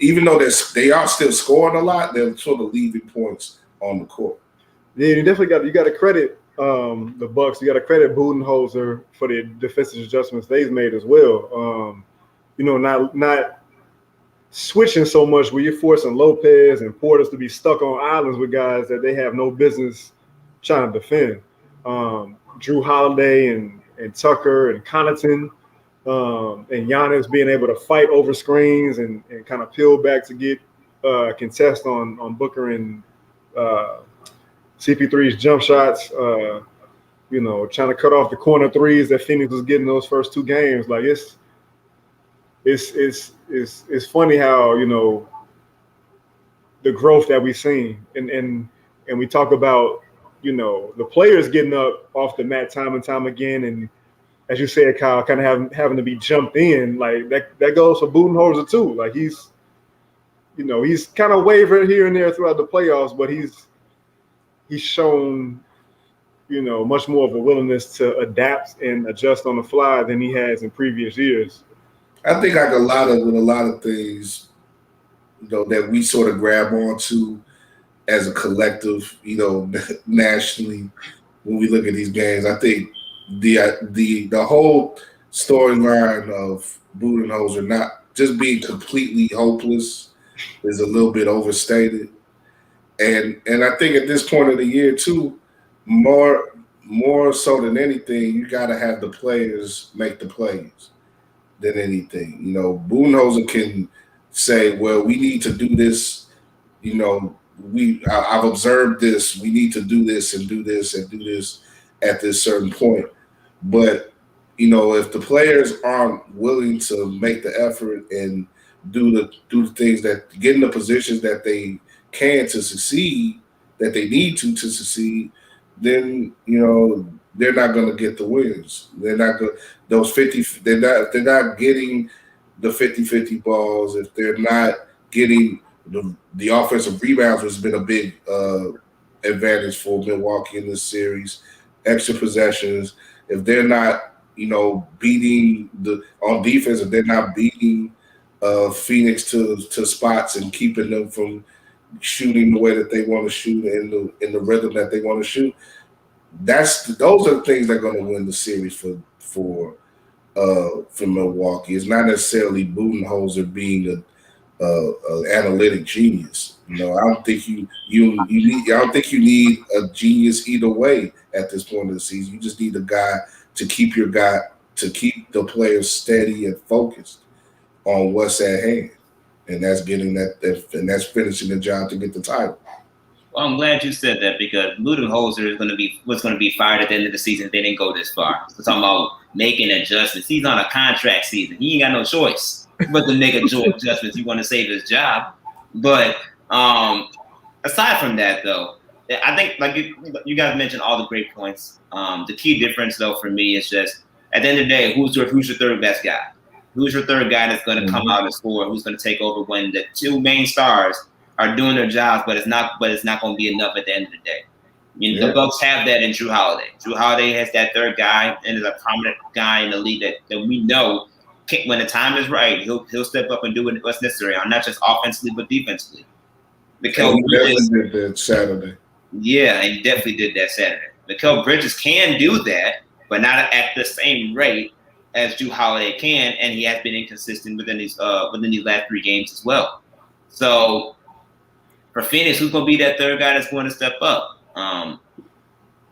Speaker 1: even though they are still scoring a lot, they're sort of leaving points on the court.
Speaker 2: Yeah, you definitely got to credit the Bucks. You got to credit Budenholzer for the defensive adjustments they've made as well. Not switching so much where you're forcing Lopez and Portis to be stuck on islands with guys that they have no business trying to defend. Drew Holiday and Tucker and Connaughton and Giannis being able to fight over screens and kind of peel back to get contest on Booker and CP3's jump shots, trying to cut off the corner threes that Phoenix was getting those first 2 games. Like it's funny how the growth that we've seen, and we talk about the players getting up off the mat time and time again, and as you said, Kyle, kind of having to be jumped in. Like that goes for Budenholzer too. Like he's kind of wavered here and there throughout the playoffs, but he's shown, much more of a willingness to adapt and adjust on the fly than he has in previous years.
Speaker 1: I think like a lot of things, that we sort of grab onto as a collective, nationally when we look at these games. I think the whole storyline of Budenholzer not just being completely hopeless is a little bit overstated. And I think at this point of the year too, more so than anything, you got to have the players make the plays than anything. Budenholzer can say, well, we need to do this. I've observed this. We need to do this and do this and do this at this certain point. But if the players aren't willing to make the effort and do the things that get in the positions that they can to succeed, that they need to succeed, then they're not going to get the wins. They're not going those 50. They're not getting the 50-50 balls, if they're not getting the offensive rebounds, which has been a big advantage for Milwaukee in this series, extra possessions, if they're not, beating on defense, if they're not beating Phoenix to spots and keeping them from shooting the way that they want to shoot in the rhythm that they want to shoot, those are the things that are going to win the series for Milwaukee. It's not necessarily Budenholzer being a analytic genius. I don't think you need. I don't think you need a genius either way at this point of the season. You just need a guy to keep the players steady and focused on what's at hand, and that's getting and that's finishing the job to get the title.
Speaker 3: Well, I'm glad you said that, because Budenholzer was going to be fired at the end of the season if they didn't go this far. So talking about making adjustments. He's on a contract season. He ain't got no choice but to make adjustments. You want to save his job. But aside from that, though, I think, like you guys mentioned all the great points. The key difference, though, for me is just at the end of the day, who's your third best guy? Who's your third guy that's going to come out and score? Who's going to take over when the two main stars are doing their jobs, but it's not going to be enough at the end of the day. The Bucks have that in Drew Holiday. Drew Holiday has that third guy and is a prominent guy in the league that we know when the time is right, he'll step up and do what's necessary, not just offensively but defensively. Because
Speaker 1: he definitely did that Saturday.
Speaker 3: Yeah, he definitely did that Saturday. Mikal Bridges can do that, but not at the same rate as Drew Holiday can, and he has been inconsistent within these last 3 games as well. So for Phoenix, who's going to be that third guy that's going to step up?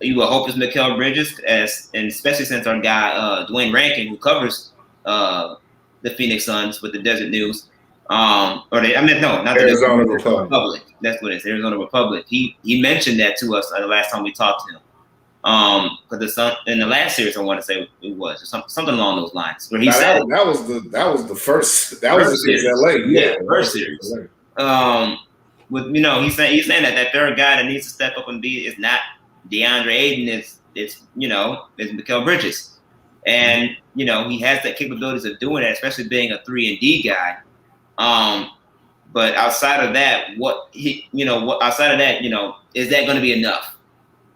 Speaker 3: You will hope it's Mikal Bridges, and especially since our guy Dwayne Rankin, who covers the Phoenix Suns with the Desert News, not the
Speaker 1: Arizona Republic.
Speaker 3: That's what it is, Arizona Republic. He mentioned that to us the last time we talked to him. Because the Sun in the last series, I want to say it was something along those lines, where he said
Speaker 1: that was the first series. LA,
Speaker 3: first series. He's saying that third guy that needs to step up and be is not DeAndre Ayton, it's Mikal Bridges, and he has the capabilities of doing that, especially being a 3-and-D guy. But outside of that, is that going to be enough?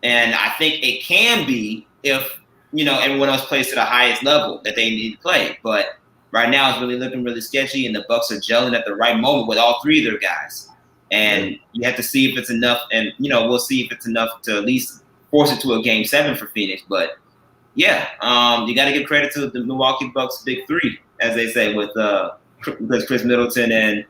Speaker 3: And I think it can be if everyone else plays to the highest level that they need to play. But right now, it's really looking really sketchy, and the Bucks are gelling at the right moment with all 3 of their guys. And you have to see if it's enough, and we'll see if it's enough to at least force it to a Game 7 for Phoenix. But you got to give credit to the Milwaukee Bucks big 3, as they say, with Chris Middleton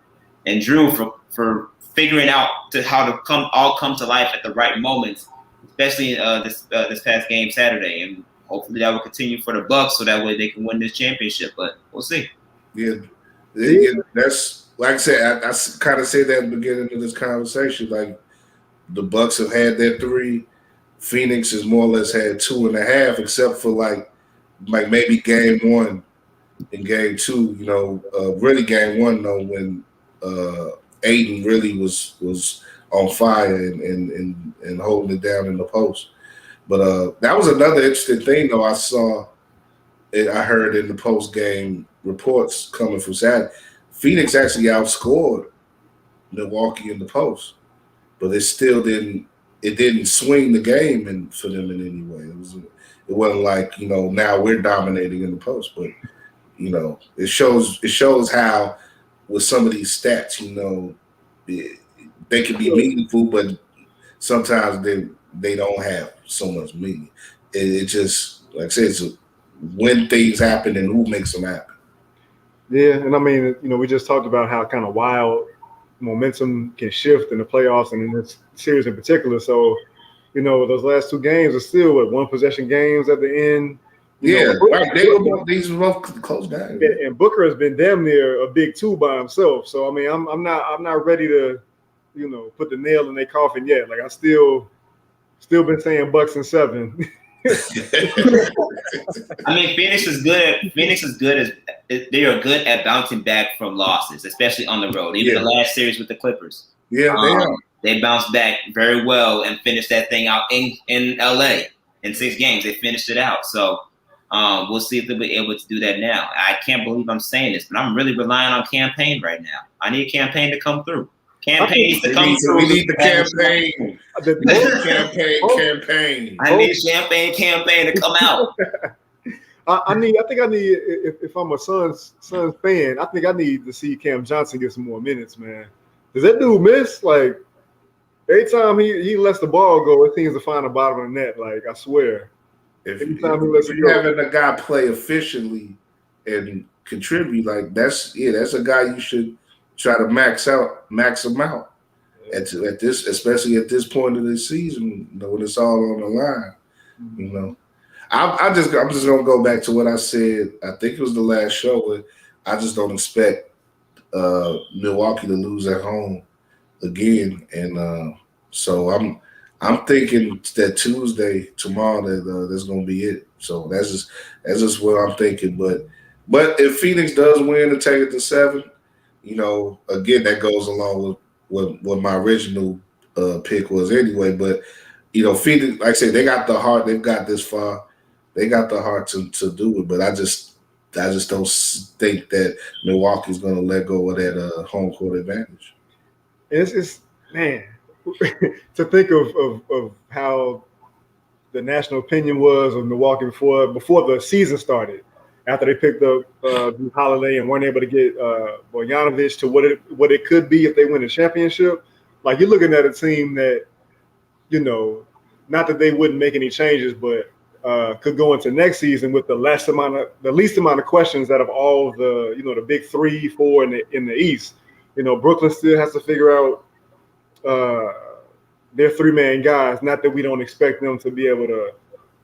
Speaker 3: and Drew for figuring out how to come to life at the right moments, especially this past game Saturday, and hopefully that will continue for the Bucks so that way they can win this championship. But we'll see.
Speaker 1: Yeah, that's like I said. I kind of said that at the beginning of this conversation. Like the Bucks have had their 3. Phoenix has more or less had 2.5, except for like maybe Game 1 and Game 2. Really Game 1 though, when Aiden really was on fire and holding it down in the post. But that was another interesting thing, though. I heard in the post-game reports coming from Saturday, Phoenix actually outscored Milwaukee in the post, but it still didn't swing the game for them in any way. It wasn't like now we're dominating in the post, but it shows how with some of these stats, they can be meaningful, but sometimes they don't have so much meaning. It just, like I said, it's when things happen and who makes them happen.
Speaker 2: Yeah, and I mean, we just talked about how kind of wild momentum can shift in the playoffs and in this series in particular. So, those last 2 games are still 1-possession games at the end. These were both close games. And Booker has been damn near a big 2 by himself. So I mean, I'm not ready to, put the nail in their coffin yet. Like I still been saying Bucks in 7.
Speaker 3: I mean, Phoenix is good they are good at bouncing back from losses, especially on the road. Even the last series with the Clippers.
Speaker 1: Yeah,
Speaker 3: they bounced back very well and finished that thing out in LA in 6 games. They finished it out. So We'll see if they'll be able to do that now. I can't believe I'm saying this, but I'm really relying on campaign right now. I need campaign to come through. Campaigns to come through.
Speaker 1: We need the campaign. Campaign.
Speaker 3: I need campaign to come out.
Speaker 2: I think I need if I'm a Suns fan, I think I need to see Cam Johnson get some more minutes, man. Does that dude miss? Like every time he lets the ball go, it seems to find the bottom of the net. Like I swear.
Speaker 1: If you're having a guy play efficiently and contribute, like that's a guy you should try to max him out at this, especially at this point of the season, when it's all on the line. I'm just gonna go back to what I said. I think it was the last show, but I just don't expect Milwaukee to lose at home again, and so I'm thinking that Tuesday, tomorrow, that's gonna be it. So that's just what I'm thinking. But if Phoenix does win and take it to 7, again that goes along with what my original pick was anyway. But Phoenix, like I said, they got the heart. They've got this far. They got the heart to do it. But I just don't think that Milwaukee's gonna let go of that home court advantage.
Speaker 2: It's man. To think of how the national opinion was of Milwaukee before the season started, after they picked up Holiday and weren't able to get Bogdanovic to what it could be if they win a championship. Like you're looking at a team that, not that they wouldn't make any changes, but could go into next season with the least amount of questions out of all the the big 3, 4 in the East. Brooklyn still has to figure out. They're 3-man guys. Not that we don't expect them to be able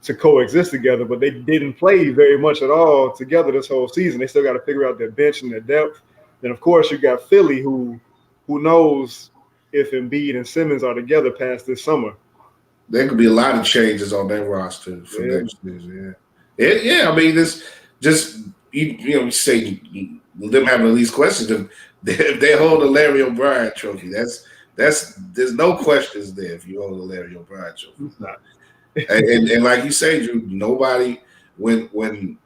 Speaker 2: to coexist together, but they didn't play very much at all together this whole season. They still got to figure out their bench and their depth. Then, of course, you got Philly, who knows if Embiid and Simmons are together past this summer.
Speaker 1: There could be a lot of changes on that roster for next season. Yeah. I mean, this just you say them having the least questions. If they hold the Larry O'Brien trophy, there's no questions there if you hold the Larry O'Brien trophy. and like you say, Drew, nobody when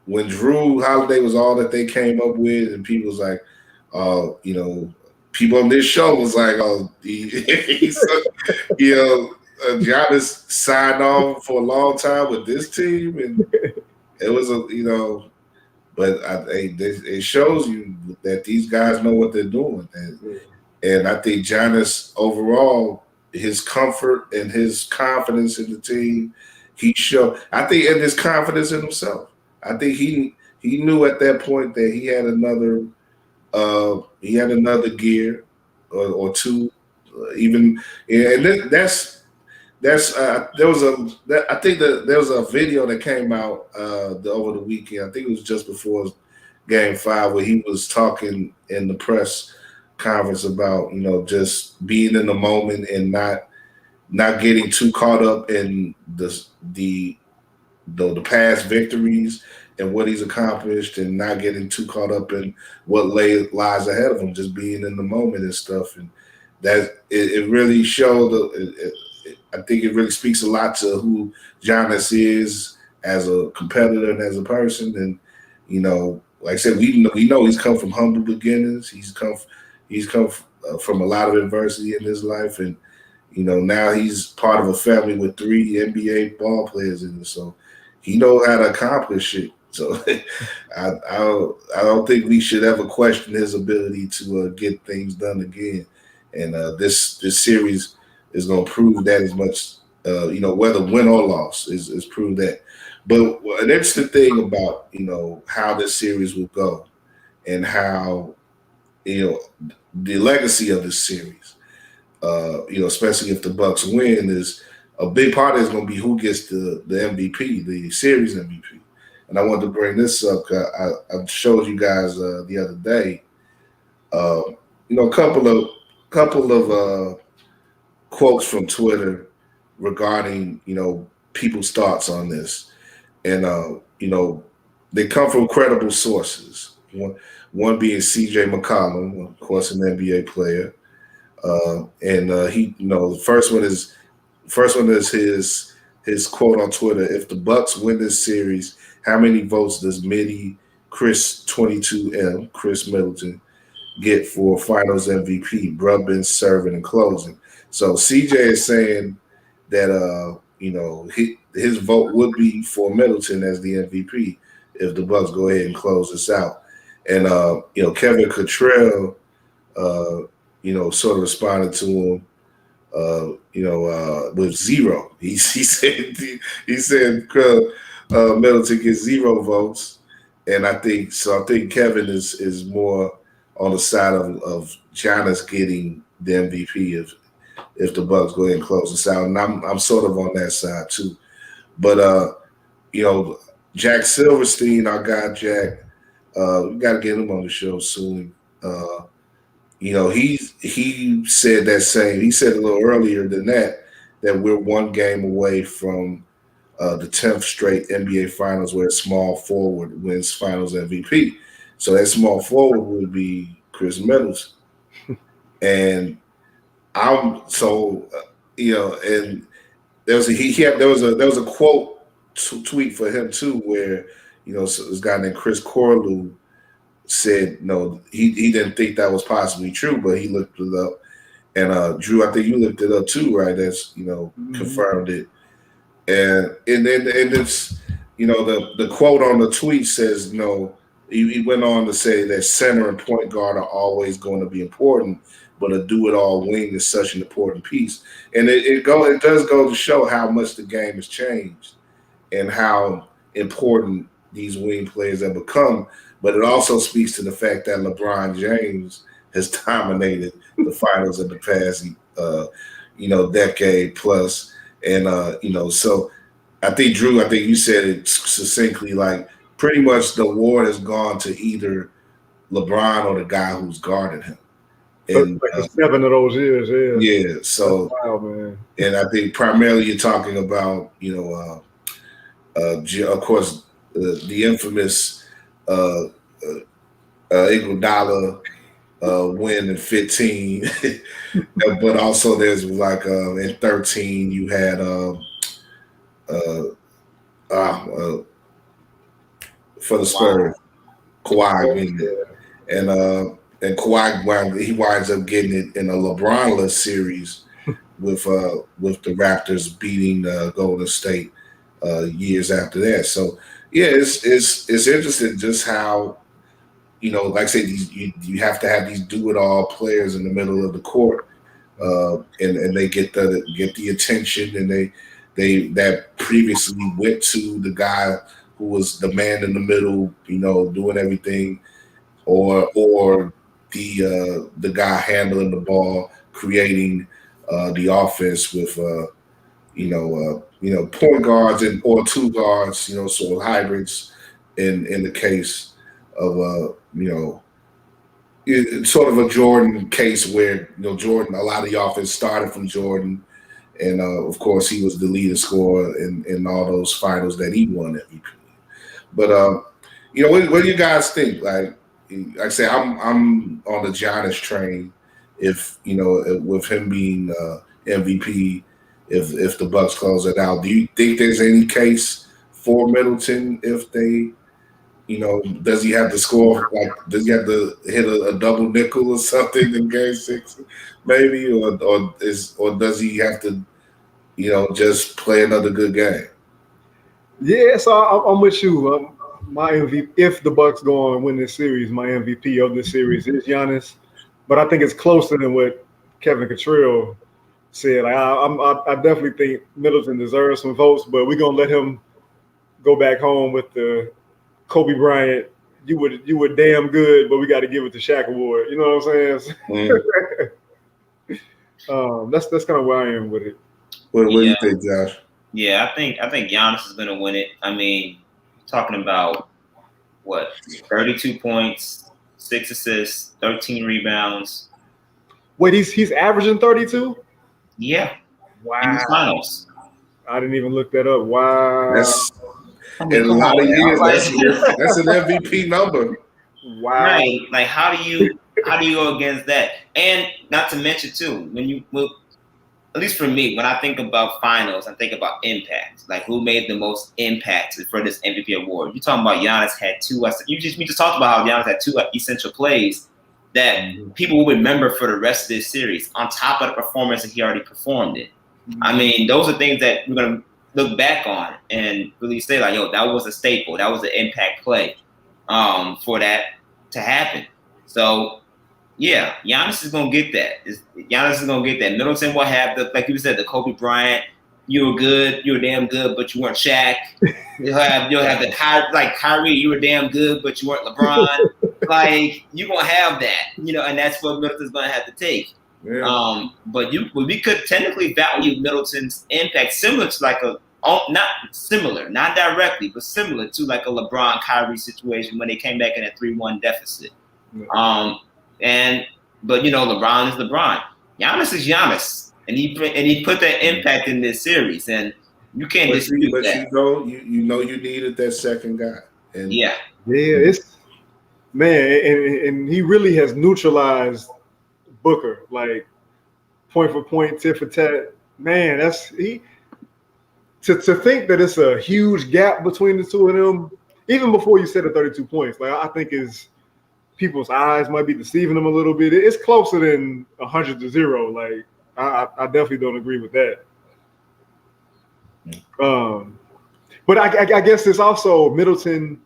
Speaker 1: Drew Holiday was all that they came up with, and people was like, people on this show was like, Giannis signed on for a long time with this team, and it was but it shows you that these guys know what they're doing, and I think Giannis overall, his comfort and his confidence in the team, he showed. I think, and his confidence in himself. I think he knew at that point that he had another gear or two, even, and there was a video that came out over the weekend. I think it was just before Game 5 where he was talking in the press conference about just being in the moment and not getting too caught up in the past victories and what he's accomplished, and not getting too caught up in what lies ahead of him, just being in the moment and stuff. And that it really showed. I think it really speaks a lot to who Giannis is as a competitor and as a person. And like I said, we know he's come from humble beginnings. He's come from a lot of adversity in his life, and now he's part of a family with 3 NBA ball players in it. So he knows how to accomplish it. So I don't think we should ever question his ability to get things done again. And this series is going to prove that as much. Whether win or loss is prove that. But an interesting thing about how this series will go, and how the legacy of this series, especially if the Bucks win, is a big part of it is going to be who gets the MVP, the series MVP. And I wanted to bring this up. I showed you guys the other day. A couple of quotes from Twitter regarding people's thoughts on this, and they come from credible sources. One being C.J. McCollum, of course, an NBA player, and he, the first one is his quote on Twitter: "If the Bucks win this series, how many votes does Chris 22M, Chris Middleton, get for Finals MVP? Bruh been serving and closing. So CJ is saying that his vote would be for Middleton as the MVP if the Bucks go ahead and close this out. And Kevin Cottrell, sort of responded to him, with zero. He said Middleton gets 0 votes, and I think Kevin is more on the side of Giannis getting the MVP if the Bucks go ahead and close this out, and I'm sort of on that side too. But Jack Silverstein, our guy Jack, we got to get him on the show soon. He said that same. He said a little earlier than that we're one game away from the 10th straight NBA Finals where a small forward wins Finals MVP. So that small forward would be Chris Middleton, and and there was a quote tweet for him too where this guy named Chris Corlew said no, he didn't think that was possibly true, but he looked it up. And Drew, I think you looked it up too, right? That's confirmed it. And then it's the quote on the tweet says he went on to say that center and point guard are always going to be important, but a do-it-all wing is such an important piece. And it does go to show how much the game has changed and how important these wing players have become. But it also speaks to the fact that LeBron James has dominated the finals in the past, decade plus. And, so I think, Drew, you said it succinctly, like pretty much the award has gone to either LeBron or the guy who's guarded him. And,
Speaker 2: like 7 of those years, yeah.
Speaker 1: Yeah, so,
Speaker 2: wow, man.
Speaker 1: And I think primarily you're talking about, of course, the infamous Iguodala win in 15, but also there's like in 13 you had for the Spurs, Kawhi winning it, and Kawhi winds up getting it in a LeBron-less series with the Raptors beating Golden State years after that. So yeah, it's interesting just how like I said, you have to have these do-it-all players in the middle of the court, and they get the attention, and they that previously went to the guy who was the man in the middle, doing everything, or the guy handling the ball, creating the offense with point guards or two guards, sort of hybrids in the case of it's sort of a Jordan case where Jordan, a lot of the offense started from Jordan, and of course he was the leading scorer in all those finals that he won MVP. But what do you guys think? Like I say, I'm on the Giannis train. If with him being MVP, if the Bucks close it out, do you think there's any case for Middleton if they? Does he have to score? Like, does he have to hit a double nickel or something in Game 6, maybe, or does he have to, just play another good game?
Speaker 2: Yeah, so I'm with you. My MVP, if the Bucks go on and win this series, my MVP of this series is Giannis. But I think it's closer than what Kevin Cottrell said. I definitely think Middleton deserves some votes, but we're gonna let him go back home with the Kobe Bryant, you were damn good, but we got to give it to Shaq Award. You know what I'm saying? That's kind of where I am with it.
Speaker 1: What do you think, Josh?
Speaker 3: Yeah, I think Giannis is going to win it. I mean, talking about 32 points, 6 assists, 13 rebounds.
Speaker 2: Wait, he's averaging 32?
Speaker 3: Yeah.
Speaker 2: Wow.
Speaker 3: In the finals.
Speaker 2: I didn't even look that up. Wow.
Speaker 1: In a lot of years, that's an MVP number.
Speaker 2: Wow.
Speaker 3: Right. Like, how do you go against that? And not to mention too, at least for me, when I think about finals, I think about impact. Like who made the most impact for this MVP award? You're talking about Giannis had two. We just talked about how Giannis had two essential plays that people will remember for the rest of this series, on top of the performance that he already performed in. I mean, those are things that we're gonna look back on and really say like, yo, that was a staple. That was an impact play for that to happen. So, yeah, Giannis is gonna get that. Giannis is gonna get that. Middleton will have like you said, the Kobe Bryant. You were good. You were damn good, but you weren't Shaq. You'll have the Kyrie. You were damn good, but you weren't LeBron. Like you're gonna have that, and that's what Middleton's gonna have to take.
Speaker 1: Yeah.
Speaker 3: But we could technically value Middleton's impact similar to not directly, but similar to like a LeBron Kyrie situation when they came back in a 3-1 deficit.
Speaker 1: Yeah.
Speaker 3: But LeBron is LeBron. Giannis is Giannis, and he put that impact in this series, and you can't dispute that.
Speaker 1: You needed that second guy, and
Speaker 2: it's and he really has neutralized Booker, like point for point, tit for tat. Man, to think that it's a huge gap between the two of them, even before you said the 32 points, like I think people's eyes might be deceiving them a little bit. It's closer than 100-0. Like I definitely don't agree with that. But I guess it's also Middleton.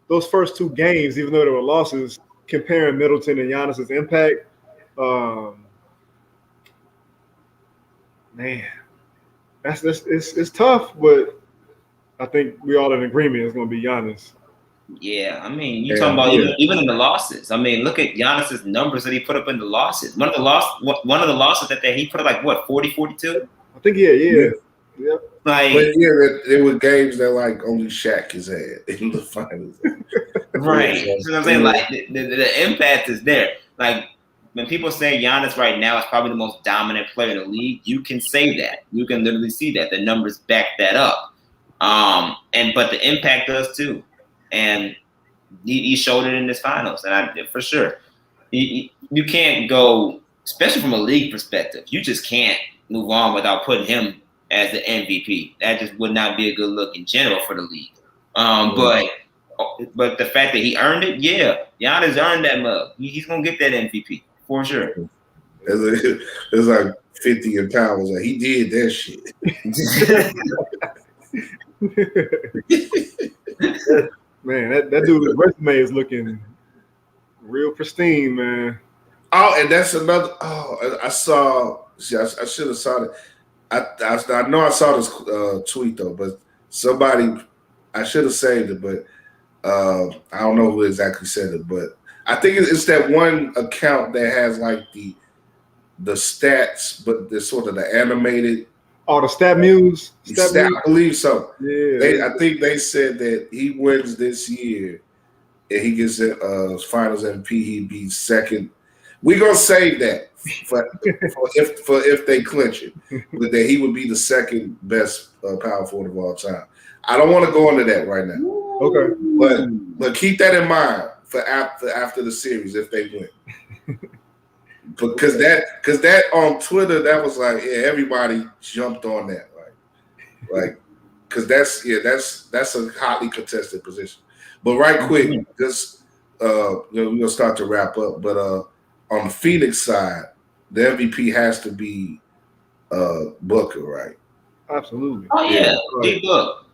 Speaker 2: Those first two games, even though they were losses, comparing Middleton and Giannis's impact. Man, it's tough, but I think we all in agreement it's going to be Giannis.
Speaker 3: Yeah, I mean, you're talking about even in the losses. I mean, look at Giannis's numbers that he put up in the losses. One of the losses that he put up like what 40, 42?
Speaker 2: I think yeah.
Speaker 3: Like,
Speaker 1: but there were games that like only Shaq has had in the finals.
Speaker 3: Right. You know what I'm saying? Like the impact is there. Like when people say Giannis right now is probably the most dominant player in the league, you can say that. You can literally see that. The numbers back that up. But the impact does too. And he showed it in this finals, and for sure. You can't go, especially from a league perspective, you just can't move on without putting him as the MVP. That just would not be a good look in general for the league. But the fact that he earned it, Giannis earned that mug. He's gonna get that MVP for sure.
Speaker 1: It's like 50 in pounds. Like he did that shit.
Speaker 2: Man, that dude's resume is looking real pristine, man.
Speaker 1: Oh, and that's another. Oh, I saw. See, I should have saw it. I know I saw this tweet though, but somebody, I should have saved it, but I don't know who exactly said it. But I think it's that one account that has like the stats, but the sort of the animated.
Speaker 2: Oh, the Stat Muse?
Speaker 1: I believe so.
Speaker 2: Yeah.
Speaker 1: I think they said that he wins this year and he gets a finals MVP, he'd be second. We're gonna save that for if they clinch it. But that he would be the second best power forward of all time. I don't want to go into that right now.
Speaker 2: Okay.
Speaker 1: But keep that in mind for after the series if they win. Because that on Twitter, that was like, everybody jumped on that, like, because that's a hotly contested position. But right quick, just we're gonna start to wrap up. But on the Phoenix side, the MVP has to be Booker, right?
Speaker 2: Absolutely.
Speaker 3: Oh yeah, big Book.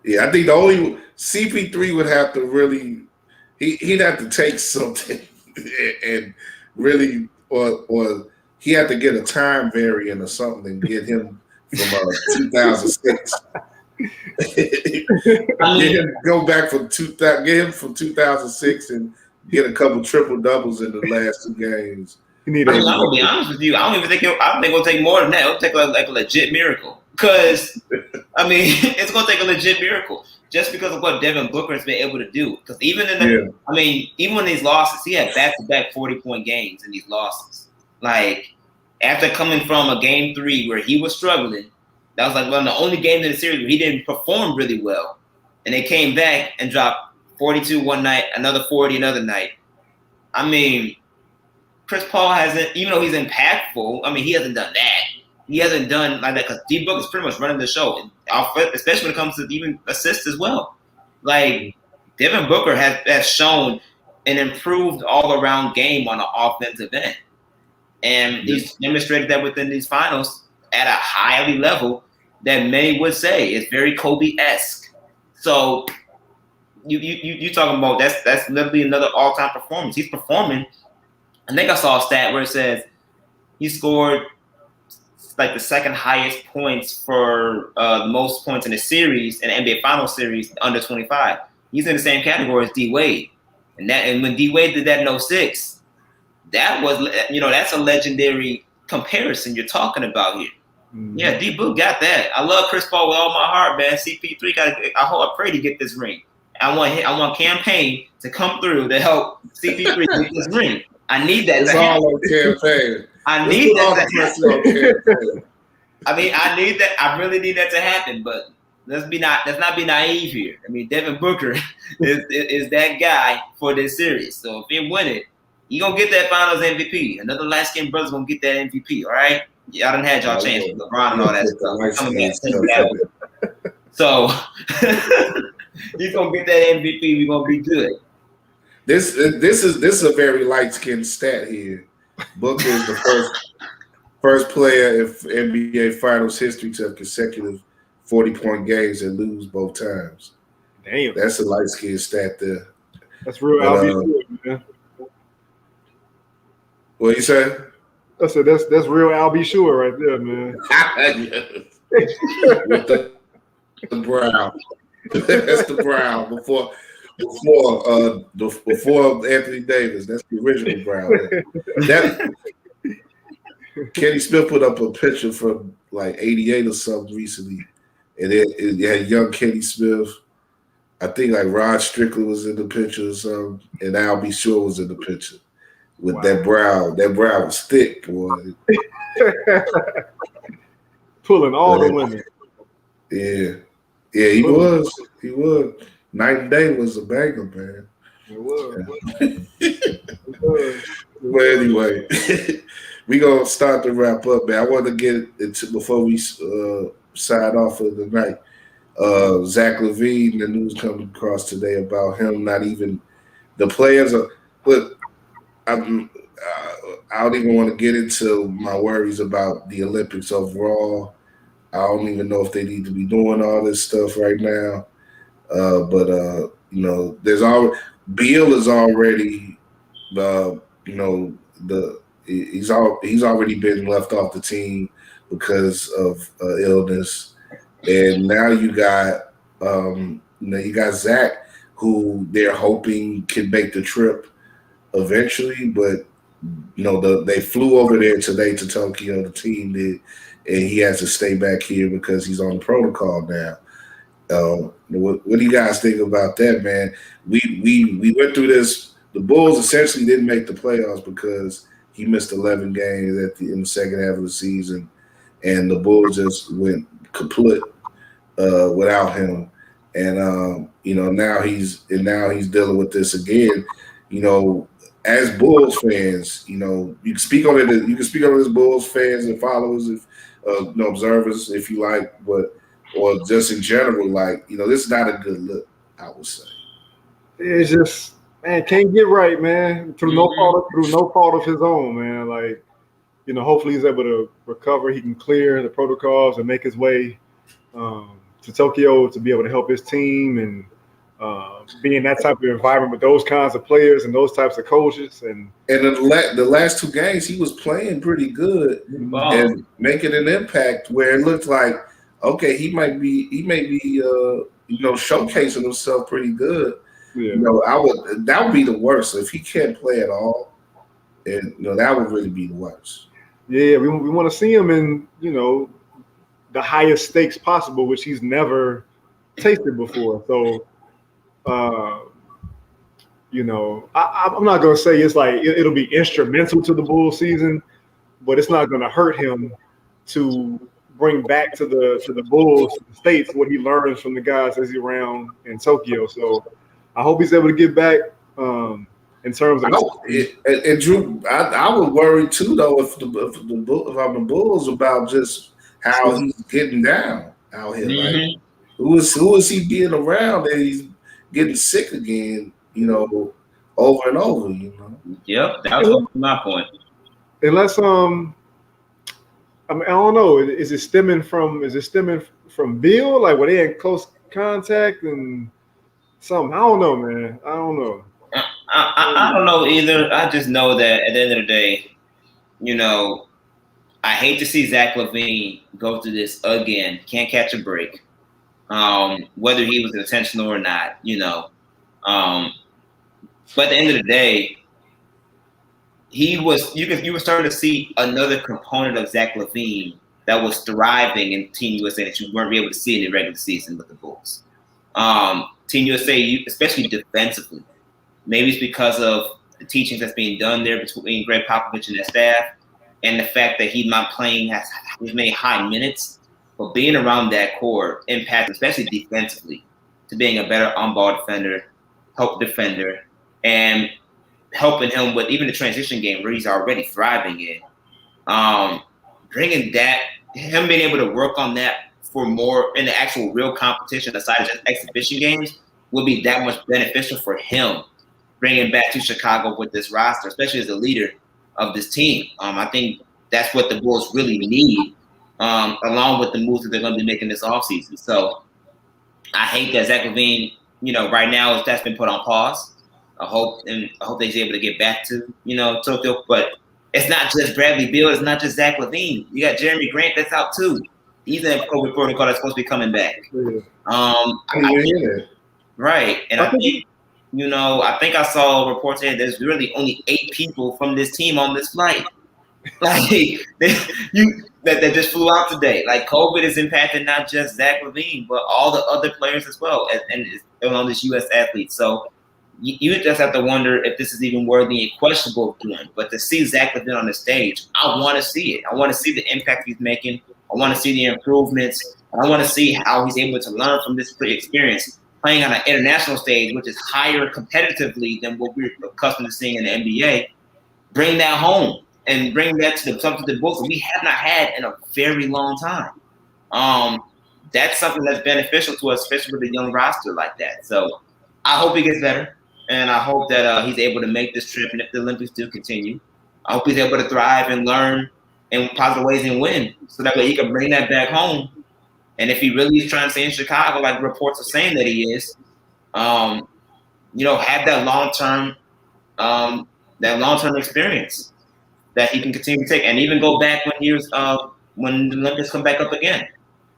Speaker 1: Yeah, I think the only CP3 would have to really, he'd have to take something and really. Or he had to get a time variant or something and get him from 2006. Go back from 2000, get him from 2006 and get a couple triple doubles in the last two games.
Speaker 3: I'm gonna be honest with you. I don't think it'll take more than that. It'll take like a legit miracle. Because it's gonna take a legit miracle. Just because of what Devin Booker has been able to do. Because even even in these losses, he had back-to-back 40-point games in these losses. Like, after coming from a game 3 where he was struggling, that was like one of the only games in the series where he didn't perform really well. And they came back and dropped 42 one night, another 40 another night. I mean, Chris Paul hasn't, even though he's impactful, he hasn't done that. he hasn't done like that because D Book is pretty much running the show, especially when it comes to even assists as well. Like Devin Booker has shown an improved all around game on the offensive end, and he's demonstrated that within these finals at a highly level that many would say is very Kobe-esque. So you talking about that's literally another all time performance. He's performing. I think I saw a stat where it says he scored like the second highest points for most points in a series, in the NBA Finals series, under 25. He's in the same category as D Wade, and when D Wade did that in 06, that was that's a legendary comparison you're talking about here. Mm-hmm. Yeah, D Book got that. I love Chris Paul with all my heart, man. CP3 I pray to get this ring. I want campaign to come through to help CP3 get this ring. I need that.
Speaker 1: It's all on campaign.
Speaker 3: I need that to happen. I mean, I need that. I really need that to happen. But let's not be naive here. I mean, Devin Booker is that guy for this series. So if he win it, he gonna get that Finals MVP. Another light skinned brother's gonna get that MVP. All right, y'all done had y'all chance with LeBron and all that stuff. So he's gonna get that MVP. We're gonna be good.
Speaker 1: This is a very light skinned stat here. Booker is the first player in NBA Finals history to have consecutive 40-point games and lose both times.
Speaker 2: Damn,
Speaker 1: that's a light skinned stat there.
Speaker 2: That's real. Man.
Speaker 1: What you say?
Speaker 2: I said that's real. I'll be sure right there, man.
Speaker 1: With the brown. That's the brown before Anthony Davis. That's the original brown. That Kenny Smith put up a picture from like '88 or something recently, and it had young Kenny Smith. I think like Rod Strickland was in the picture or something, and I'll be sure was in the picture with that brown. That brown was thick, boy.
Speaker 2: Pulling all the women.
Speaker 1: Yeah, he was. Night and Day was a banger, man.
Speaker 2: It was.
Speaker 1: But anyway, we gonna start to wrap up, man. I want to get into before we sign off for the night. Zach LaVine, the news coming across today about him not even the players are. But I don't even want to get into my worries about the Olympics overall. I don't even know if they need to be doing all this stuff right now. But there's already Beal is already, he's already been left off the team because of illness, and now you got Zach, who they're hoping can make the trip eventually, but they flew over there today to Tokyo. The team did, and he has to stay back here because he's on the protocol now. What do you guys think about that, man? We went through this. The Bulls essentially didn't make the playoffs because he missed 11 games in the second half of the season, and the Bulls just went kaput without him. And now he's dealing with this again. As Bulls fans, you can speak on it. You can speak on it as Bulls fans and followers, observers, if you like, or just in general, this is not a good look, I would say.
Speaker 2: It's just, man, can't get right, man. Through no fault of his own, man. Hopefully he's able to recover. He can clear the protocols and make his way to Tokyo to be able to help his team and be in that type of environment with those kinds of players and those types of coaches. And
Speaker 1: the last two games, he was playing pretty good and making an impact where it looked like, okay, he may be showcasing himself pretty good.
Speaker 2: Yeah.
Speaker 1: That would be the worst if he can't play at all. And that would really be the worst.
Speaker 2: Yeah, we want to see him in the highest stakes possible, which he's never tasted before. So, I'm not gonna say it's like it'll be instrumental to the Bulls season, but it's not gonna hurt him to bring back to the Bulls States what he learns from the guys as he's around in Tokyo. So I hope he's able to get back. in terms of
Speaker 1: and Drew, I would worry too though if I'm the Bulls about just how he's getting down out here. Like who is he being around that he's getting sick again? You know, over and over. You know.
Speaker 3: Yep, that was my point.
Speaker 2: Unless I mean, I don't know. Is it stemming from Bill? Like, were they in close contact and something? I don't know, man. I don't know.
Speaker 3: I don't know either. I just know that at the end of the day, you know, I hate to see Zach LaVine go through this again. Can't catch a break. Whether he was intentional or not, you know. But at the end of the day, you were starting to see another component of Zach LaVine that was thriving in Team USA that you weren't able to see in the regular season with the Bulls. Team USA, especially defensively, maybe it's because of the teachings that's being done there between Greg Popovich and the staff, and the fact that he's not playing as many high minutes, but being around that core impact, especially defensively, to being a better on-ball defender, help defender, and helping him with even the transition game where he's already thriving in. Bringing that, him being able to work on that for more in the actual real competition aside of just exhibition games would be that much beneficial for him bringing back to Chicago with this roster, especially as the leader of this team. I think that's what the Bulls really need, along with the moves that they're going to be making this offseason. So I hate that Zach LaVine, you know, right now that's been put on pause. I hope that he's able to get back to, you know, Tokyo. But it's not just Bradley Beal. It's not just Zach LaVine. You got Jeremy Grant that's out too. He's in COVID protocol that's supposed to be coming back. Right. And I think, you know, I saw a report saying there's really only 8 people from this team on this flight. Like that just flew out today. Like COVID is impacting not just Zach LaVine, but all the other players as well, and on this U.S. athletes. So you just have to wonder if this is even worthy and questionable of doing. But to see Zach LaVine on the stage, I want to see it. I want to see the impact he's making. I want to see the improvements. I want to see how he's able to learn from this experience, playing on an international stage, which is higher competitively than what we're accustomed to seeing in the NBA. Bring that home and bring that to something to the Bulls that we have not had in a very long time. That's something that's beneficial to us, especially with a young roster like that. So I hope he gets better. And I hope that he's able to make this trip. And if the Olympics do continue, I hope he's able to thrive and learn in positive ways and win. So that way he can bring that back home. And if he really is trying to stay in Chicago, like reports are saying that he is, you know, have that long-term experience that he can continue to take. And even go back when the Olympics come back up again.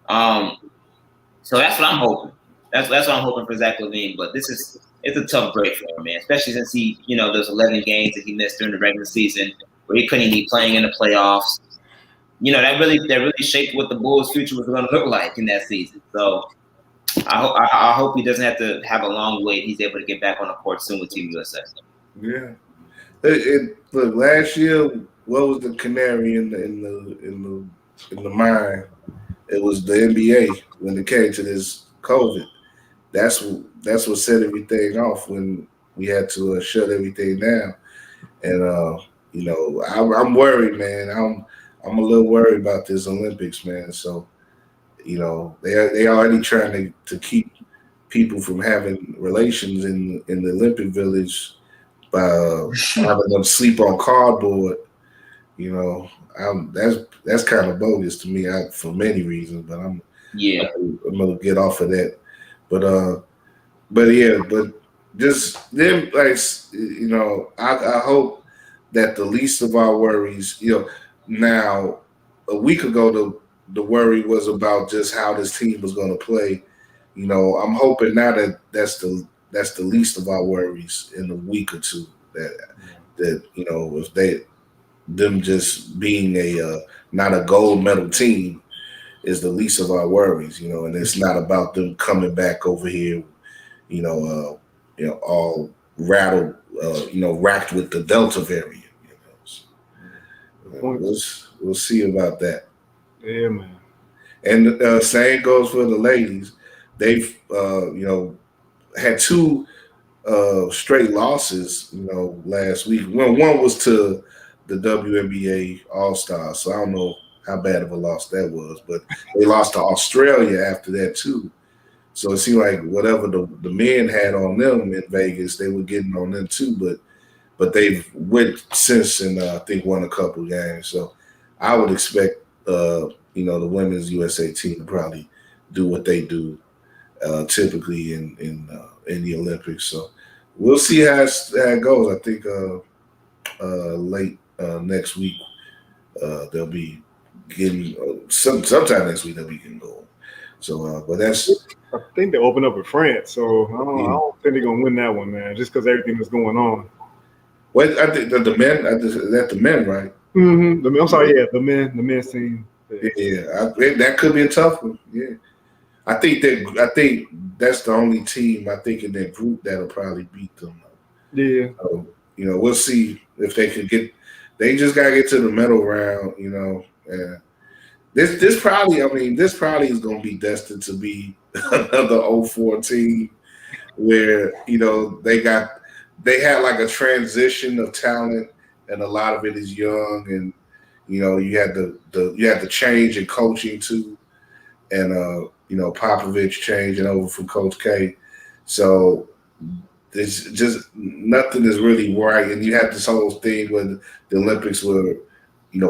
Speaker 3: So that's what I'm hoping. That's what I'm hoping for Zach LaVine. But it's a tough break for him, man. Especially since he, you know, those 11 games that he missed during the regular season, where he couldn't be playing in the playoffs. You know, that really shaped what the Bulls' future was going to look like in that season. So I hope he doesn't have to have a long wait. He's able to get back on the court soon with Team USA.
Speaker 1: Yeah. Look, last year, what was the canary in the mine? It was the NBA when it came to this COVID. That's what set everything off when we had to shut everything down. And you know, I'm worried, man. I'm a little worried about this Olympics, man. So, you know, they already trying to keep people from having relations in the Olympic Village by having them sleep on cardboard. You know, that's kind of bogus to me for many reasons. But I'm gonna get off of that. But just them, like, you know, I hope that the least of our worries, you know. Now, a week ago, the worry was about just how this team was going to play. You know, I'm hoping now that that's the least of our worries in a week or two. That you know, if them just being not a gold medal team is the least of our worries. You know, and it's not about them coming back over here. You know, all rattled. You know, racked with the Delta variant. We'll see about that.
Speaker 2: Yeah, man.
Speaker 1: And same goes for the ladies. They've you know, had 2 straight losses, last week. One was to the WNBA All-Stars, so I don't know how bad of a loss that was, but they lost to Australia after that too. So it seemed like whatever the men had on them in Vegas, they were getting on them too, but they've went since and I think won a couple games. So I would expect the women's USA team to probably do what they do typically in the Olympics. So we'll see how it goes. I think late next week they'll be getting sometime next week they'll be getting gold. So, but that's.
Speaker 2: I think they open up with France, so I don't think they're gonna win that one, man. Just because everything that's going on.
Speaker 1: Well, I think the men. That's the men, right?
Speaker 2: Mm-hmm. I'm sorry, yeah, the men's team.
Speaker 1: Yeah, that could be a tough one. Yeah, I think that's the only team I think in that group that'll probably beat them.
Speaker 2: Yeah.
Speaker 1: So, we'll see if they could get. They just gotta get to the medal round. And this probably is gonna be destined to be another 0-4 team where they had like a transition of talent and a lot of it is young and you had the change in coaching too and Popovich changing over from Coach K, so there's just nothing is really right, and you had this whole thing where the Olympics were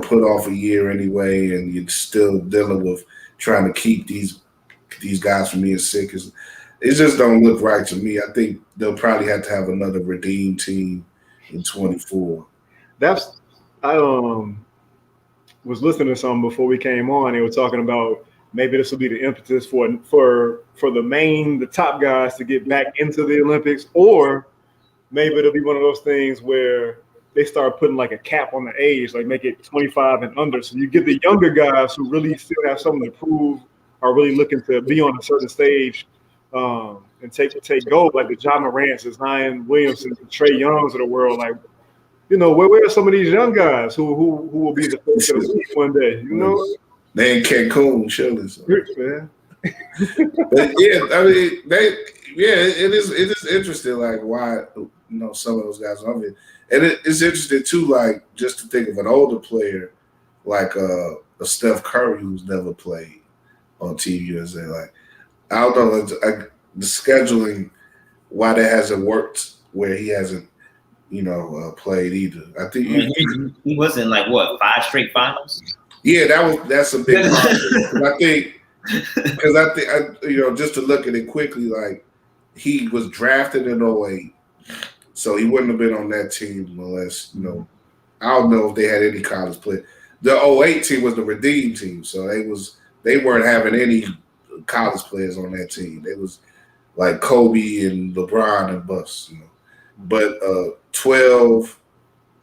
Speaker 1: put off a year anyway, and you're still dealing with trying to keep these guys from being sick. It just don't look right to me. I think they'll probably have to have another redeemed team in 24.
Speaker 2: I was listening to something before we came on. They were talking about maybe this will be the impetus for the top guys to get back into the Olympics, or maybe it'll be one of those things where they start putting like a cap on the age, like make it 25 and under. So you get the younger guys who really still have something to prove, are really looking to be on a certain stage and take gold, like the Ja Morants, the Zion Williamsons, the Trey Youngs of the world. Like, where are some of these young guys who will be the face of the league one day?
Speaker 1: They in Cancun chilling. So.
Speaker 2: Man.
Speaker 1: But yeah, I mean, it is interesting, like why some of those guys are it. And it's interesting too, like just to think of an older player like a Steph Curry who's never played on Team USA. Like I don't know, the scheduling, why that hasn't worked where he hasn't played either. I think
Speaker 3: he was in like what 5 straight finals.
Speaker 1: Yeah, that's a big problem. I think just to look at it quickly, like he was drafted in 08. So he wouldn't have been on that team unless, I don't know if they had any college play. The 08 team was the redeemed team, so they weren't having any college players on that team. They was like Kobe and LeBron and Buss, But 12,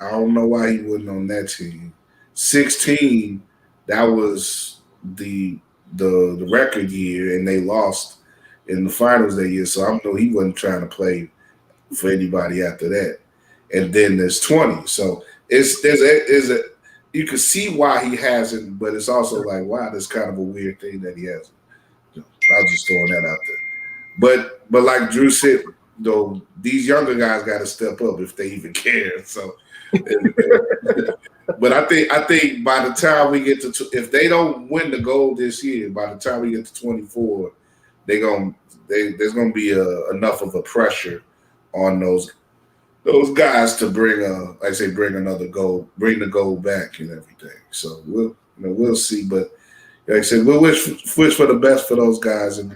Speaker 1: I don't know why he wasn't on that team. 16, that was the record year, and they lost in the finals that year. So I know he wasn't trying to play for anybody after that. And then there's 20. So you can see why he hasn't, but it's also like, wow, that's kind of a weird thing that he hasn't. I was just throwing that out there. But like Drew said, though, these younger guys got to step up if they even care. So, but I think by the time we get to if they don't win the gold this year, by the time we get to 24, there's gonna be enough of a pressure on those guys to bring another gold, bring the gold back and everything. So we'll see. But like I said, we'll wish for the best for those guys, and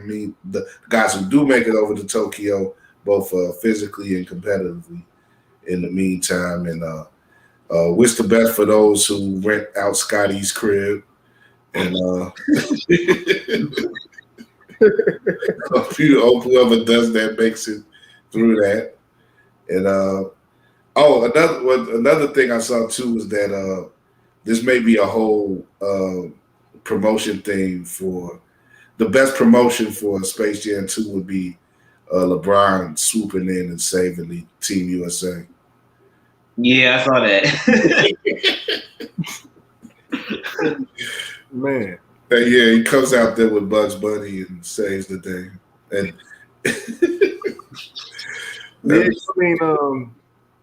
Speaker 1: the guys who do make it over to Tokyo, both physically and competitively. In the meantime, and wish the best for those who rent out Scottie's crib, and whoever does that makes it through that. And another thing I saw too was that this may be a whole promotion thing for the best promotion for Space Jam 2 would be LeBron swooping in and saving the Team USA.
Speaker 3: Yeah, I saw that.
Speaker 2: Man.
Speaker 1: Yeah, he comes out there with Bugs Bunny and saves the day. And
Speaker 2: Yeah, I mean,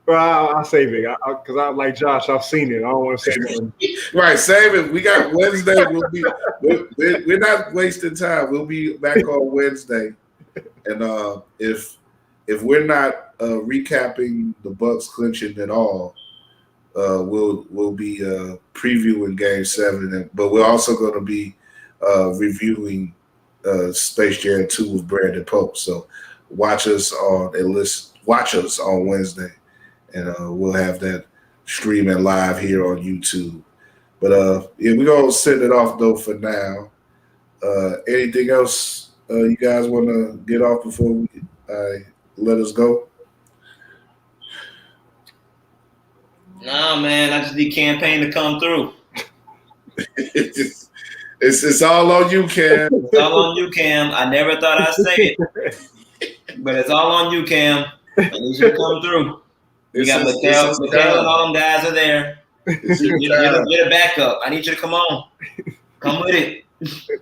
Speaker 2: well, I'll save it because I like Josh. I've seen it. I don't want to say nothing.
Speaker 1: Right, save it. We got Wednesday. We're not wasting time. We'll be back on Wednesday, and if we're not recapping the Bucks clinching at all, we'll be previewing Game 7, but we're also going to be reviewing Space Jam 2 with Brandon Pope. So watch us on Wednesday, and we'll have that streaming live here on YouTube. But yeah, we're gonna send it off though for now. Anything else you guys want to get off before we let us go?
Speaker 3: Nah, man, I just need campaign to come through.
Speaker 1: It's all on you, Cam.
Speaker 3: It's all on you, Cam. I never thought I'd say it, but it's all on you, Cam. I need you to come through. You got Mattel and all them guys are there. You're the backup. I need you to come on. Come with it.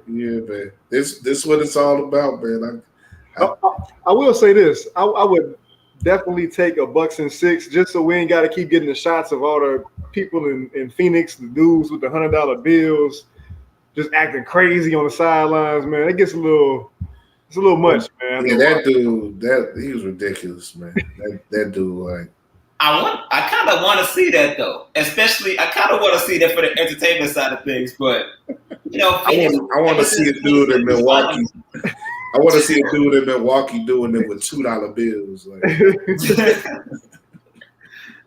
Speaker 1: Yeah, man. This what it's all about, man.
Speaker 2: I will say this. I would definitely take a Bucks and 6 just so we ain't got to keep getting the shots of all the people in Phoenix, the dudes with the $100 bills, just acting crazy on the sidelines, man. It gets a little much, man.
Speaker 1: Yeah, that dude, he was ridiculous, man. that dude, like.
Speaker 3: I kind of want to see that though. Especially, I kind of want to see that for the entertainment side of things. But you know,
Speaker 1: I want to see a dude in Milwaukee. I want to see a dude in Milwaukee doing it with $2 bills. Like.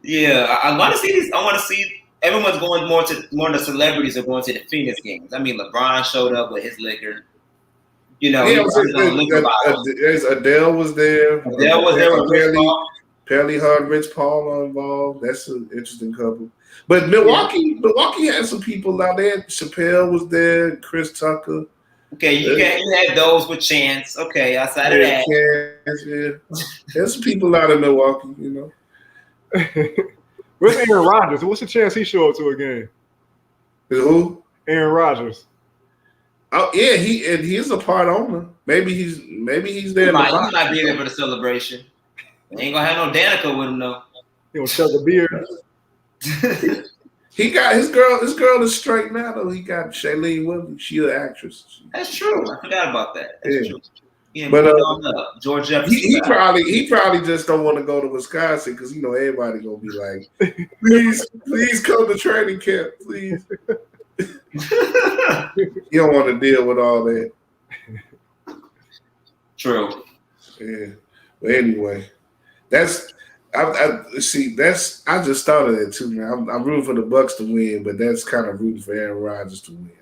Speaker 3: Yeah, I want to see these. I want to see everyone's going more of the celebrities are going to the Phoenix games. I mean, LeBron showed up with his liquor. You know,
Speaker 1: Adele was there.
Speaker 3: Adele was there with Rich Paul.
Speaker 1: Apparently, her and Rich Paul are involved. That's an interesting couple. But Milwaukee had some people out there. Chappelle was there. Chris Tucker.
Speaker 3: Okay, you had those with Chance. Okay, outside of that,
Speaker 1: Chance, yeah. There's some people out in Milwaukee, you know.
Speaker 2: Where's Aaron Rodgers? What's the chance he show up to a game?
Speaker 1: Who?
Speaker 2: Aaron Rodgers.
Speaker 1: Oh yeah, he's a part owner. Maybe he's there.
Speaker 3: He might be there for the celebration. Ain't gonna have no Danica with him though.
Speaker 2: He gonna chuck a beer.
Speaker 1: He got his girl is straight now though. He got Shailene Woodley. She an actress.
Speaker 3: That's true. I forgot about that. That's true. Yeah,
Speaker 1: but
Speaker 3: George Jefferson.
Speaker 1: He probably just don't want to go to Wisconsin because you know everybody gonna be like, please come to training camp, please. You don't want to deal with all that.
Speaker 3: True.
Speaker 1: Yeah. But anyway, I just thought of that too, man. I'm rooting for the Bucks to win, but that's kind of rooting for Aaron Rodgers to win.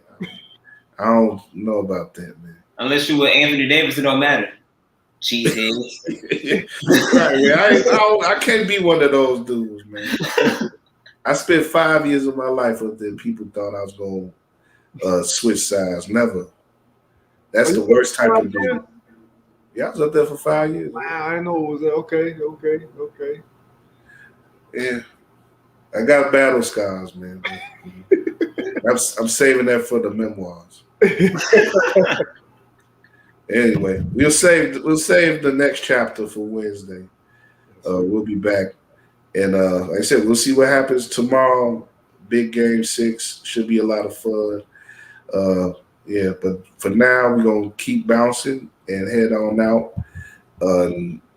Speaker 1: I don't know about that, man.
Speaker 3: Unless you with Anthony Davis, it don't matter. Cheeseheads.
Speaker 1: Right, man. I can't be one of those dudes, man. I spent 5 years of my life up there. People thought I was going to switch sides. Never. That's the worst type of dude. Yeah, I was up there for 5 years.
Speaker 2: Wow, I know it was okay.
Speaker 1: Yeah, I got battle scars, man. I'm saving that for the memoirs. Anyway, we'll save the next chapter for Wednesday. We'll be back, and like I said, we'll see what happens tomorrow. Big Game 6 should be a lot of fun. Yeah, but for now, we're gonna keep bouncing and head on out.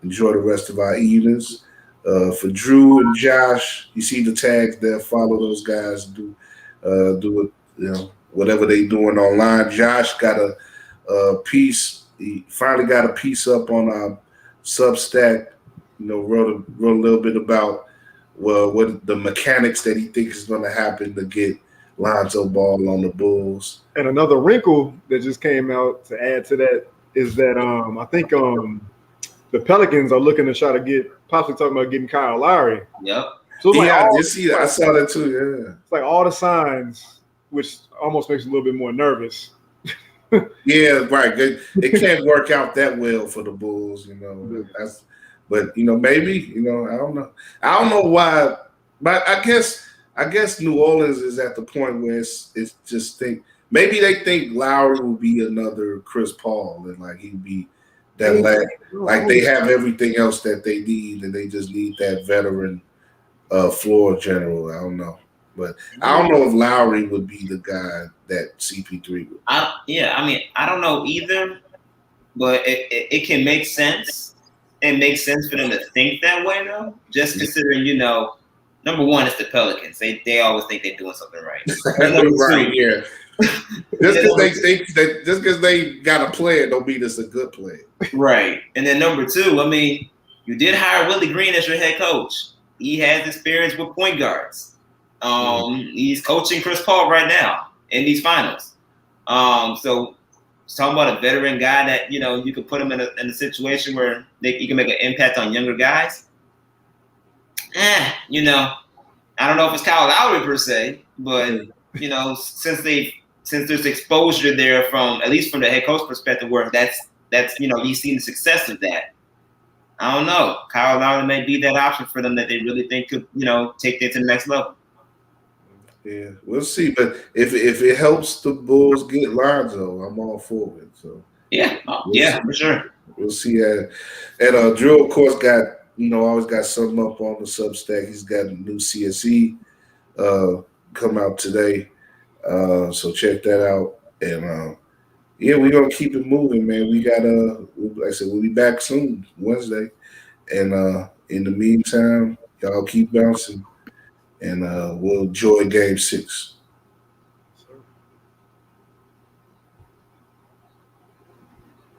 Speaker 1: Enjoy the rest of our evenings. For Drew and Josh, you see the tags there. Follow those guys. Do it. You know, whatever they doing online. Josh got a piece. He finally got a piece up on our Substack. You know, wrote a little bit about what the mechanics that he thinks is going to happen to get Lonzo Ball on the Bulls.
Speaker 2: And another wrinkle that just came out to add to that is that I think the Pelicans are looking to try to possibly talking about getting Kyle Lowry.
Speaker 3: Yep.
Speaker 2: So it's
Speaker 1: I saw that too. Yeah.
Speaker 2: It's like all the signs, which almost makes me a little bit more nervous.
Speaker 1: Yeah, right. It can't work out that well for the Bulls, you know. But you know, maybe, you know, I don't know. I don't know why, but I guess New Orleans is at the point where it's just maybe they think Lowry will be another Chris Paul and like he'd be like they have everything else that they need, and they just need that veteran floor general. I don't know, but I don't know if Lowry would be the guy that CP3 would.
Speaker 3: I don't know either, but it can make sense. It makes sense for them to think that way, though. Just considering, number one, it's the Pelicans. They always think they're doing something right.
Speaker 1: Right, yeah. Just because they got a player don't mean it's a good player.
Speaker 3: Right. And then number two, I mean, you did hire Willie Green as your head coach. He has experience with point guards. He's coaching Chris Paul right now in these finals. So talking about a veteran guy that, you could put him in a situation where you can make an impact on younger guys. I don't know if it's Kyle Lowry per se, but since there's exposure there at least from the head coach perspective, where that's you've seen the success of that. I don't know. Kyle Lowry may be that option for them that they really think could, take them to the next level.
Speaker 1: Yeah, we'll see. But if it helps the Bulls get Lonzo, I'm all for it. So
Speaker 3: for sure.
Speaker 1: We'll see. And Drew, of course, got always got something up on the Substack. He's got a new CSE come out today. So check that out. And we're gonna keep it moving, man. We got like I said, we'll be back soon, Wednesday. And in the meantime, y'all keep bouncing, and we'll enjoy Game 6.